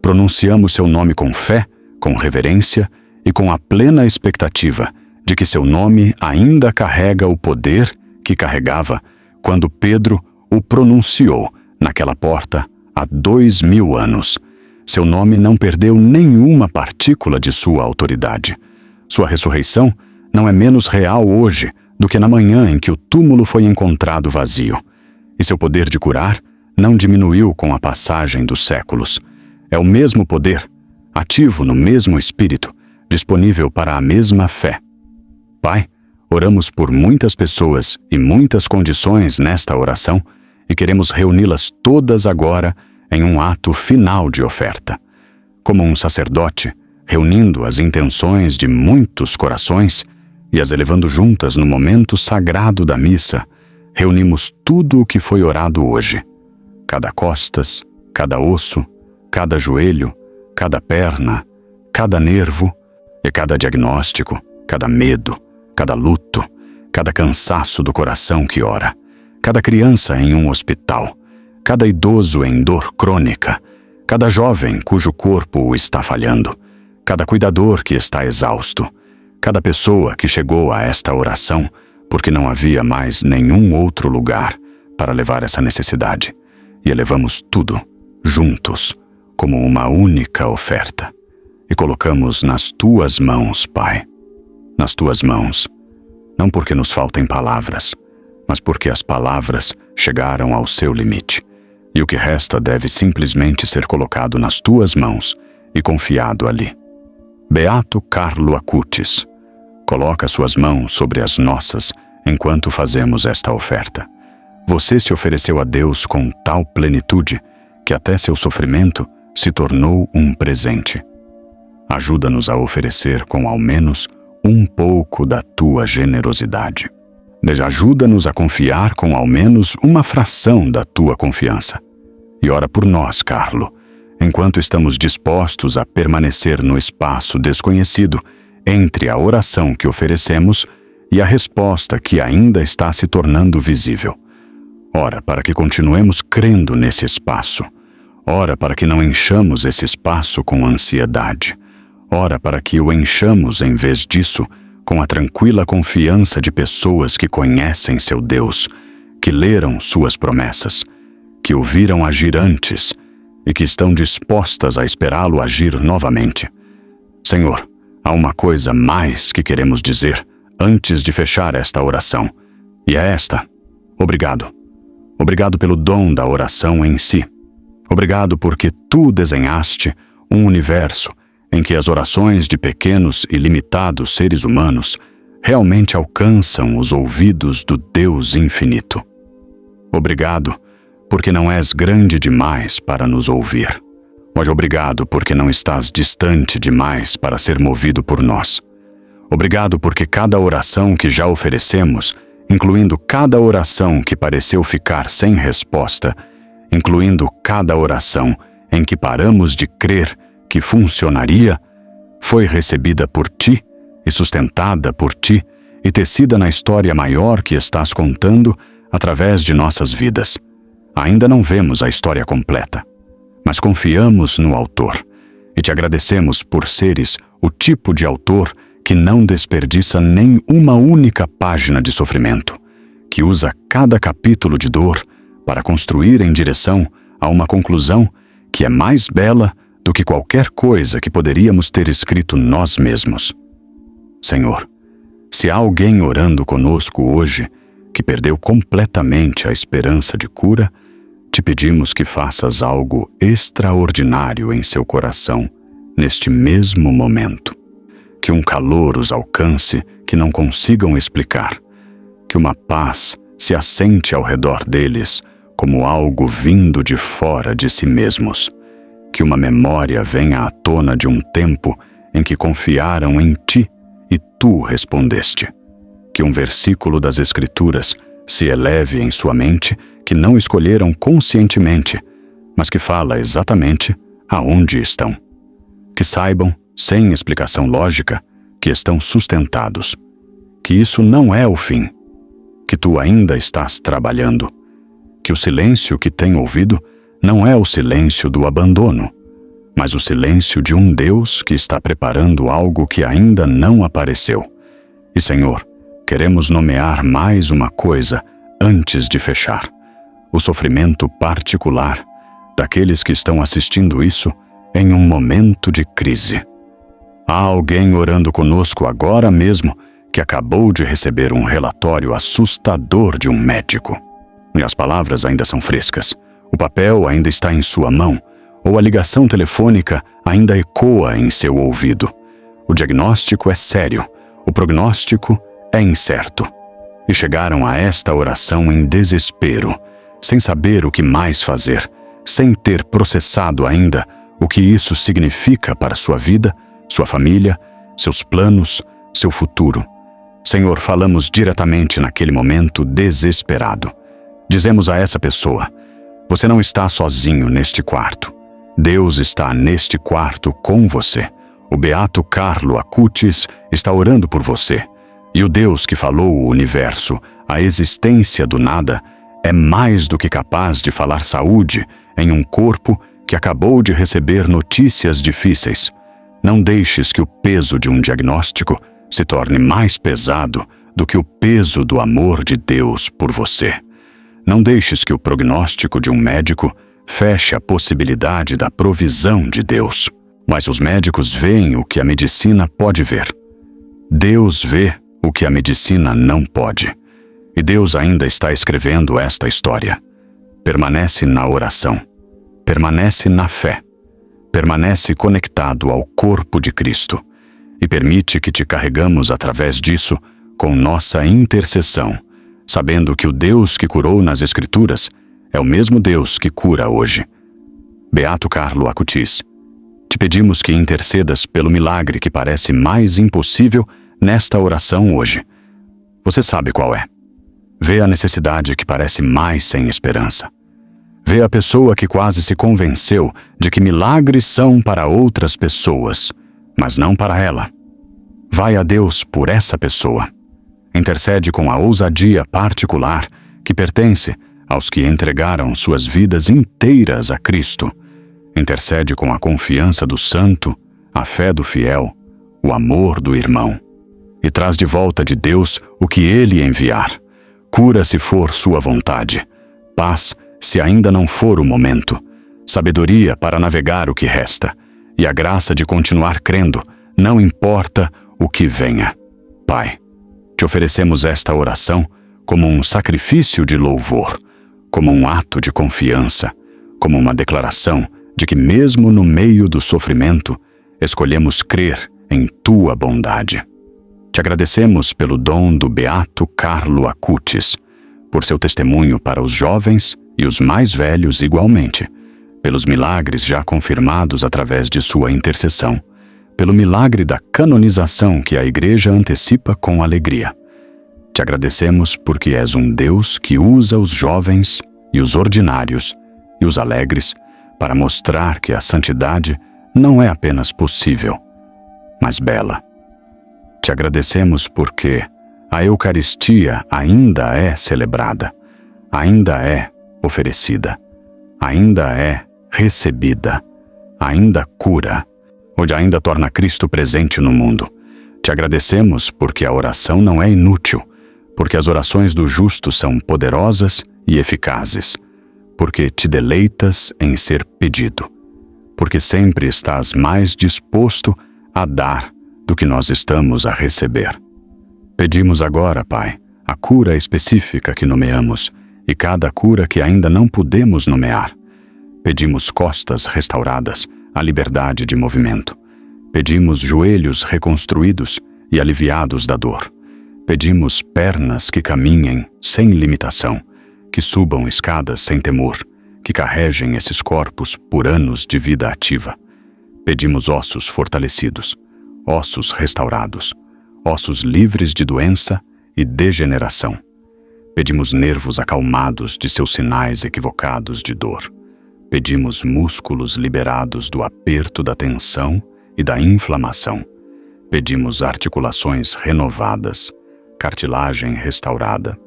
[SPEAKER 1] Pronunciamos seu nome com fé, com reverência e com a plena expectativa de que seu nome ainda carrega o poder que carregava quando Pedro o pronunciou naquela porta há 2000 anos. Seu nome não perdeu nenhuma partícula de sua autoridade. Sua ressurreição não é menos real hoje do que na manhã em que o túmulo foi encontrado vazio. E seu poder de curar não diminuiu com a passagem dos séculos. É o mesmo poder, ativo no mesmo espírito, disponível para a mesma fé. Pai, oramos por muitas pessoas e muitas condições nesta oração e queremos reuni-las todas agora em um ato final de oferta. Como um sacerdote, reunindo as intenções de muitos corações e as elevando juntas no momento sagrado da missa, reunimos tudo o que foi orado hoje. Cada costas, cada osso, cada joelho, cada perna, cada nervo e cada diagnóstico, cada medo, cada luto, cada cansaço do coração que ora, cada criança em um hospital, cada idoso em dor crônica, cada jovem cujo corpo está falhando, cada cuidador que está exausto, cada pessoa que chegou a esta oração porque não havia mais nenhum outro lugar para levar essa necessidade, e elevamos tudo, juntos, como uma única oferta, e colocamos nas Tuas mãos, Pai, nas Tuas mãos, não porque nos faltem palavras, mas porque as palavras chegaram ao seu limite, e o que resta deve simplesmente ser colocado nas Tuas mãos e confiado ali. Beato Carlo Acutis, coloca suas mãos sobre as nossas enquanto fazemos esta oferta. Você se ofereceu a Deus com tal plenitude que até seu sofrimento se tornou um presente. Ajuda-nos a oferecer com ao menos um pouco da tua generosidade. Ajuda-nos a confiar com ao menos uma fração da tua confiança. E ora por nós, Carlo, enquanto estamos dispostos a permanecer no espaço desconhecido entre a oração que oferecemos e a resposta que ainda está se tornando visível. Ora para que continuemos crendo nesse espaço. Ora para que não enchamos esse espaço com ansiedade. Ora para que o enchamos, em vez disso, com a tranquila confiança de pessoas que conhecem seu Deus, que leram suas promessas, que o viram agir antes e que estão dispostas a esperá-lo agir novamente. Senhor, há uma coisa mais que queremos dizer antes de fechar esta oração, e é esta: obrigado. Obrigado pelo dom da oração em si. Obrigado porque tu desenhaste um universo em que as orações de pequenos e limitados seres humanos realmente alcançam os ouvidos do Deus infinito. Obrigado porque não és grande demais para nos ouvir. Mas obrigado porque não estás distante demais para ser movido por nós. Obrigado porque cada oração que já oferecemos, incluindo cada oração que pareceu ficar sem resposta, incluindo cada oração em que paramos de crer que funcionaria, foi recebida por ti e sustentada por ti e tecida na história maior que estás contando através de nossas vidas. Ainda não vemos a história completa, mas confiamos no autor e te agradecemos por seres o tipo de autor que não desperdiça nem uma única página de sofrimento, que usa cada capítulo de dor para construir em direção a uma conclusão que é mais bela do que qualquer coisa que poderíamos ter escrito nós mesmos. Senhor, se há alguém orando conosco hoje que perdeu completamente a esperança de cura, te pedimos que faças algo extraordinário em seu coração neste mesmo momento. Que um calor os alcance que não consigam explicar, que uma paz se assente ao redor deles como algo vindo de fora de si mesmos, que uma memória venha à tona de um tempo em que confiaram em ti e tu respondeste, que um versículo das Escrituras se eleve em sua mente que não escolheram conscientemente, mas que fala exatamente aonde estão. Que saibam, sem explicação lógica, que estão sustentados, que isso não é o fim, que tu ainda estás trabalhando, que o silêncio que têm ouvido não é o silêncio do abandono, mas o silêncio de um Deus que está preparando algo que ainda não apareceu. E, Senhor, queremos nomear mais uma coisa antes de fechar: o sofrimento particular daqueles que estão assistindo isso em um momento de crise. Há alguém orando conosco agora mesmo que acabou de receber um relatório assustador de um médico. E as palavras ainda são frescas, o papel ainda está em sua mão, ou a ligação telefônica ainda ecoa em seu ouvido. O diagnóstico é sério, o prognóstico é incerto. E chegaram a esta oração em desespero, sem saber o que mais fazer, sem ter processado ainda o que isso significa para sua vida, sua família, seus planos, seu futuro. Senhor, falamos diretamente naquele momento desesperado. Dizemos a essa pessoa: você não está sozinho neste quarto. Deus está neste quarto com você. O beato Carlo Acutis está orando por você. E o Deus que falou o universo, a existência do nada, é mais do que capaz de falar saúde em um corpo que acabou de receber notícias difíceis. Não deixes que o peso de um diagnóstico se torne mais pesado do que o peso do amor de Deus por você. Não deixes que o prognóstico de um médico feche a possibilidade da provisão de Deus. Mas os médicos veem o que a medicina pode ver. Deus vê o que a medicina não pode. E Deus ainda está escrevendo esta história. Permanece na oração. Permanece na fé. Permanece conectado ao corpo de Cristo. E permite que te carregamos através disso com nossa intercessão, sabendo que o Deus que curou nas Escrituras é o mesmo Deus que cura hoje. Beato Carlo Acutis, te pedimos que intercedas pelo milagre que parece mais impossível nesta oração hoje. Você sabe qual é. Vê a necessidade que parece mais sem esperança. Vê a pessoa que quase se convenceu de que milagres são para outras pessoas, mas não para ela. Vai a Deus por essa pessoa. Intercede com a ousadia particular que pertence aos que entregaram suas vidas inteiras a Cristo. Intercede com a confiança do santo, a fé do fiel, o amor do irmão. E traz de volta de Deus o que Ele enviar. Cura se for sua vontade. Paz se ainda não for o momento. Sabedoria para navegar o que resta. E a graça de continuar crendo, não importa o que venha. Pai, te oferecemos esta oração como um sacrifício de louvor, como um ato de confiança, como uma declaração de que mesmo no meio do sofrimento, escolhemos crer em tua bondade. Te agradecemos pelo dom do Beato Carlo Acutis, por seu testemunho para os jovens e os mais velhos igualmente, pelos milagres já confirmados através de sua intercessão, pelo milagre da canonização que a Igreja antecipa com alegria. Te agradecemos porque és um Deus que usa os jovens e os ordinários e os alegres para mostrar que a santidade não é apenas possível, mas bela. Te agradecemos porque a Eucaristia ainda é celebrada, ainda é oferecida, ainda é recebida, ainda cura, onde ainda torna Cristo presente no mundo. Te agradecemos porque a oração não é inútil, porque as orações do justo são poderosas e eficazes, porque te deleitas em ser pedido, porque sempre estás mais disposto a dar do que nós estamos a receber. Pedimos agora, Pai, a cura específica que nomeamos e cada cura que ainda não pudemos nomear. Pedimos costas restauradas, a liberdade de movimento. Pedimos joelhos reconstruídos e aliviados da dor. Pedimos pernas que caminhem sem limitação, que subam escadas sem temor, que carreguem esses corpos por anos de vida ativa. Pedimos ossos fortalecidos, ossos restaurados, ossos livres de doença e degeneração. Pedimos nervos acalmados de seus sinais equivocados de dor. Pedimos músculos liberados do aperto da tensão e da inflamação. Pedimos articulações renovadas, cartilagem restaurada.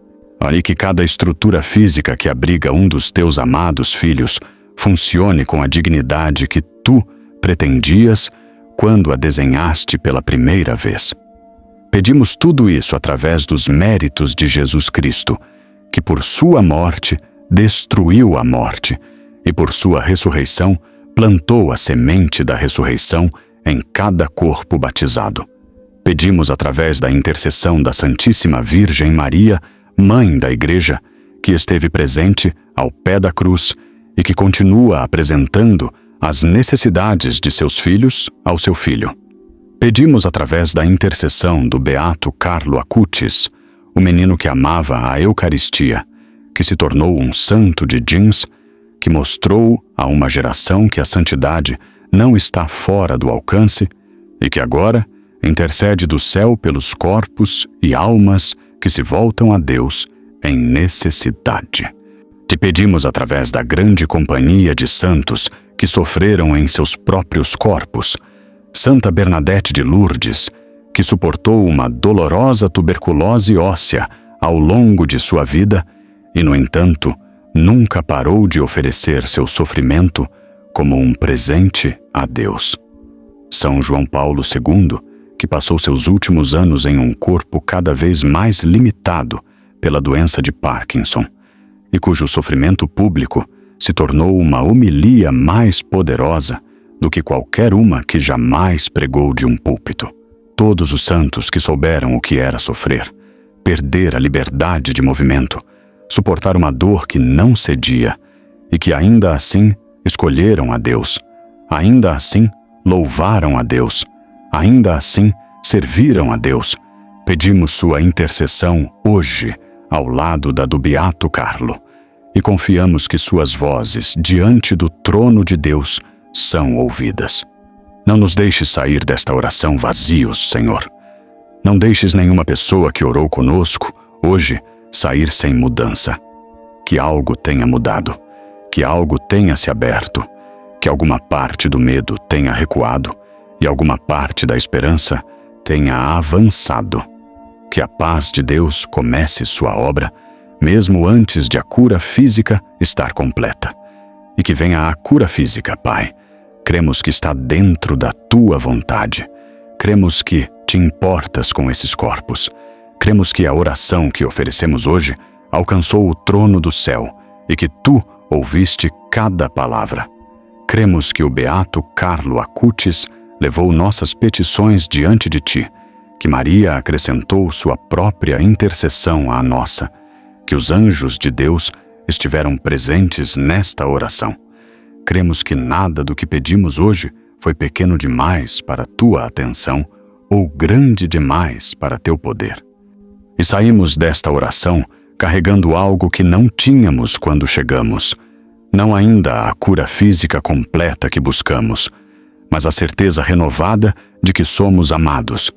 [SPEAKER 1] E que cada estrutura física que abriga um dos teus amados filhos funcione com a dignidade que tu pretendias quando a desenhaste pela primeira vez. Pedimos tudo isso através dos méritos de Jesus Cristo, que por sua morte destruiu a morte e por sua ressurreição plantou a semente da ressurreição em cada corpo batizado. Pedimos através da intercessão da Santíssima Virgem Maria, Mãe da Igreja, que esteve presente ao pé da cruz e que continua apresentando as necessidades de seus filhos ao seu Filho. Pedimos através da intercessão do Beato Carlo Acutis, o menino que amava a Eucaristia, que se tornou um santo de jeans, que mostrou a uma geração que a santidade não está fora do alcance e que agora intercede do céu pelos corpos e almas que se voltam a Deus em necessidade. Te pedimos através da grande companhia de santos que sofreram em seus próprios corpos, Santa Bernadette de Lourdes, que suportou uma dolorosa tuberculose óssea ao longo de sua vida e, no entanto, nunca parou de oferecer seu sofrimento como um presente a Deus. São João Paulo II, que passou seus últimos anos em um corpo cada vez mais limitado pela doença de Parkinson, e cujo sofrimento público se tornou uma homilia mais poderosa do que qualquer uma que jamais pregou de um púlpito. Todos os santos que souberam o que era sofrer, perder a liberdade de movimento, suportar uma dor que não cedia e que ainda assim escolheram a Deus, ainda assim louvaram a Deus, ainda assim serviram a Deus. Pedimos sua intercessão hoje ao lado da do Beato Carlo e confiamos que suas vozes, diante do trono de Deus, são ouvidas. Não nos deixes sair desta oração vazios, Senhor. Não deixes nenhuma pessoa que orou conosco, hoje, sair sem mudança. Que algo tenha mudado, que algo tenha se aberto, que alguma parte do medo tenha recuado e alguma parte da esperança tenha avançado. Que a paz de Deus comece sua obra, mesmo antes de a cura física estar completa. E que venha a cura física, Pai. Cremos que está dentro da Tua vontade. Cremos que Te importas com esses corpos. Cremos que a oração que oferecemos hoje alcançou o trono do céu e que Tu ouviste cada palavra. Cremos que o beato Carlo Acutis levou nossas petições diante de Ti, que Maria acrescentou sua própria intercessão à nossa, que os anjos de Deus estiveram presentes nesta oração. Cremos que nada do que pedimos hoje foi pequeno demais para Tua atenção ou grande demais para Teu poder. E saímos desta oração carregando algo que não tínhamos quando chegamos. Não ainda a cura física completa que buscamos, mas a certeza renovada de que somos amados,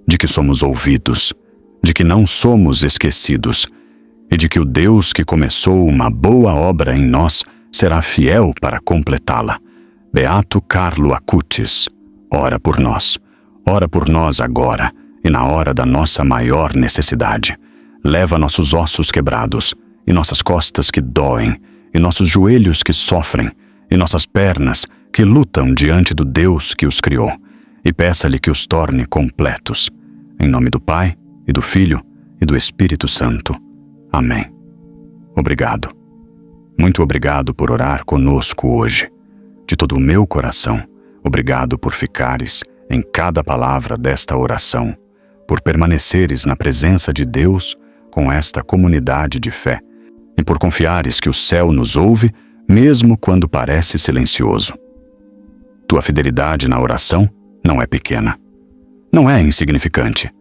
[SPEAKER 1] de que somos ouvidos, de que não somos esquecidos e de que o Deus que começou uma boa obra em nós será fiel para completá-la. Beato Carlo Acutis, ora por nós agora e na hora da nossa maior necessidade. Leva nossos ossos quebrados e nossas costas que doem e nossos joelhos que sofrem e nossas pernas que lutam diante do Deus que os criou, e peça-lhe que os torne completos. Em nome do Pai, e do Filho, e do Espírito Santo. Amém. Obrigado. Muito obrigado por orar conosco hoje. De todo o meu coração, obrigado por ficares em cada palavra desta oração, por permaneceres na presença de Deus com esta comunidade de fé, e por confiares que o céu nos ouve, mesmo quando parece silencioso. Tua fidelidade na oração não é pequena. Não é insignificante.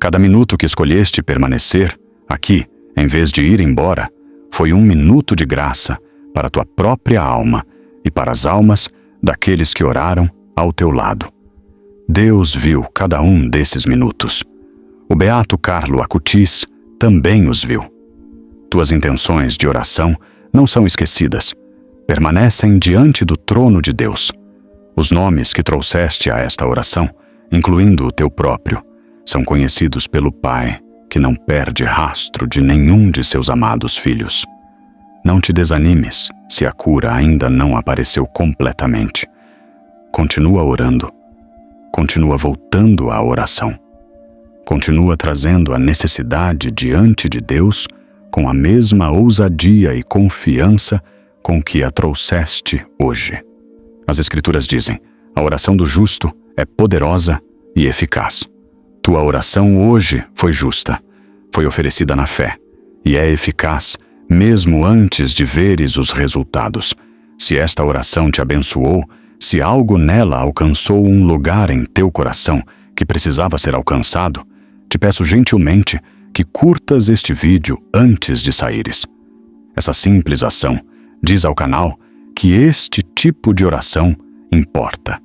[SPEAKER 1] Cada minuto que escolheste permanecer aqui, em vez de ir embora, foi um minuto de graça para a tua própria alma e para as almas daqueles que oraram ao teu lado. Deus viu cada um desses minutos. O beato Carlo Acutis também os viu. Tuas intenções de oração não são esquecidas. Permanecem diante do trono de Deus. Os nomes que trouxeste a esta oração, incluindo o teu próprio, são conhecidos pelo Pai, que não perde rastro de nenhum de seus amados filhos. Não te desanimes se a cura ainda não apareceu completamente. Continua orando. Continua voltando à oração. Continua trazendo a necessidade diante de Deus com a mesma ousadia e confiança com que a trouxeste hoje. As Escrituras dizem: a oração do justo é poderosa e eficaz. Tua oração hoje foi justa, foi oferecida na fé e é eficaz mesmo antes de veres os resultados. Se esta oração te abençoou, se algo nela alcançou um lugar em teu coração que precisava ser alcançado, te peço gentilmente que curtas este vídeo antes de saíres. Essa simples ação diz ao canal que este tipo de oração importa,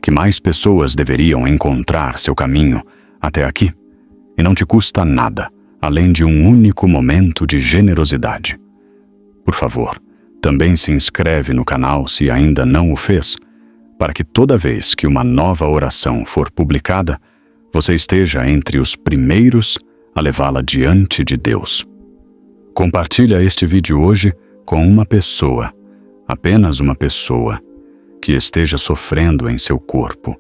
[SPEAKER 1] que mais pessoas deveriam encontrar seu caminho até aqui, e não te custa nada, além de um único momento de generosidade. Por favor, também se inscreve no canal se ainda não o fez, para que toda vez que uma nova oração for publicada, você esteja entre os primeiros a levá-la diante de Deus. Compartilha este vídeo hoje com uma pessoa, apenas uma pessoa, que esteja sofrendo em seu corpo,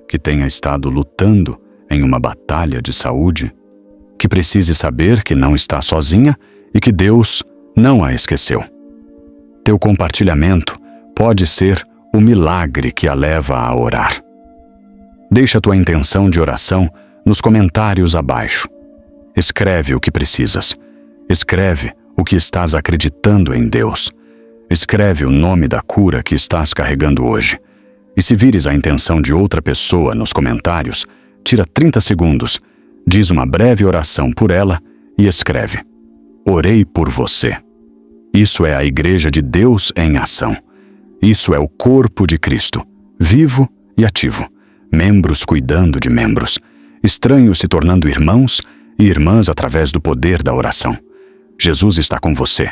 [SPEAKER 1] que tenha estado lutando em uma batalha de saúde, que precise saber que não está sozinha e que Deus não a esqueceu. Teu compartilhamento pode ser o milagre que a leva a orar. Deixa tua intenção de oração nos comentários abaixo. Escreve o que precisas. Escreve o que estás acreditando em Deus. Escreve o nome da cura que estás carregando hoje. E se vires a intenção de outra pessoa nos comentários, tira 30 segundos, diz uma breve oração por ela e escreve: orei por você. Isso é a Igreja de Deus em ação. Isso é o corpo de Cristo, vivo e ativo, membros cuidando de membros, estranhos se tornando irmãos e irmãs através do poder da oração. Jesus está com você.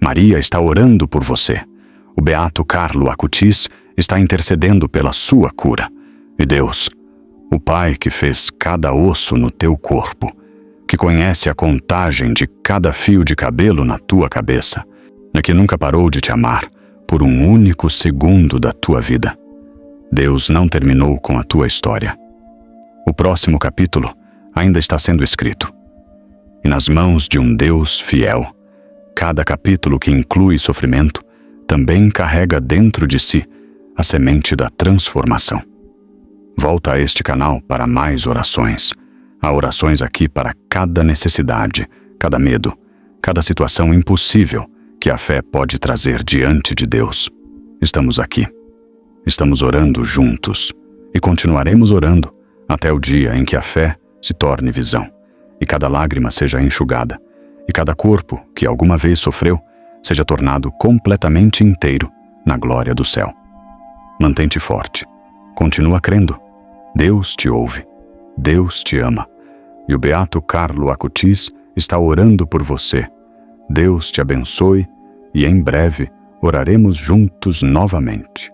[SPEAKER 1] Maria está orando por você. O beato Carlo Acutis está intercedendo pela sua cura. E Deus, o Pai que fez cada osso no teu corpo, que conhece a contagem de cada fio de cabelo na tua cabeça, e que nunca parou de te amar por um único segundo da tua vida. Deus não terminou com a tua história. O próximo capítulo ainda está sendo escrito. E nas mãos de um Deus fiel, cada capítulo que inclui sofrimento também carrega dentro de si a semente da transformação. Volta a este canal para mais orações. Há orações aqui para cada necessidade, cada medo, cada situação impossível que a fé pode trazer diante de Deus. Estamos aqui. Estamos orando juntos e continuaremos orando até o dia em que a fé se torne visão e cada lágrima seja enxugada e cada corpo que alguma vez sofreu seja tornado completamente inteiro na glória do céu. Mantém-te forte. Continua crendo. Deus te ouve. Deus te ama. E o beato Carlo Acutis está orando por você. Deus te abençoe e em breve oraremos juntos novamente.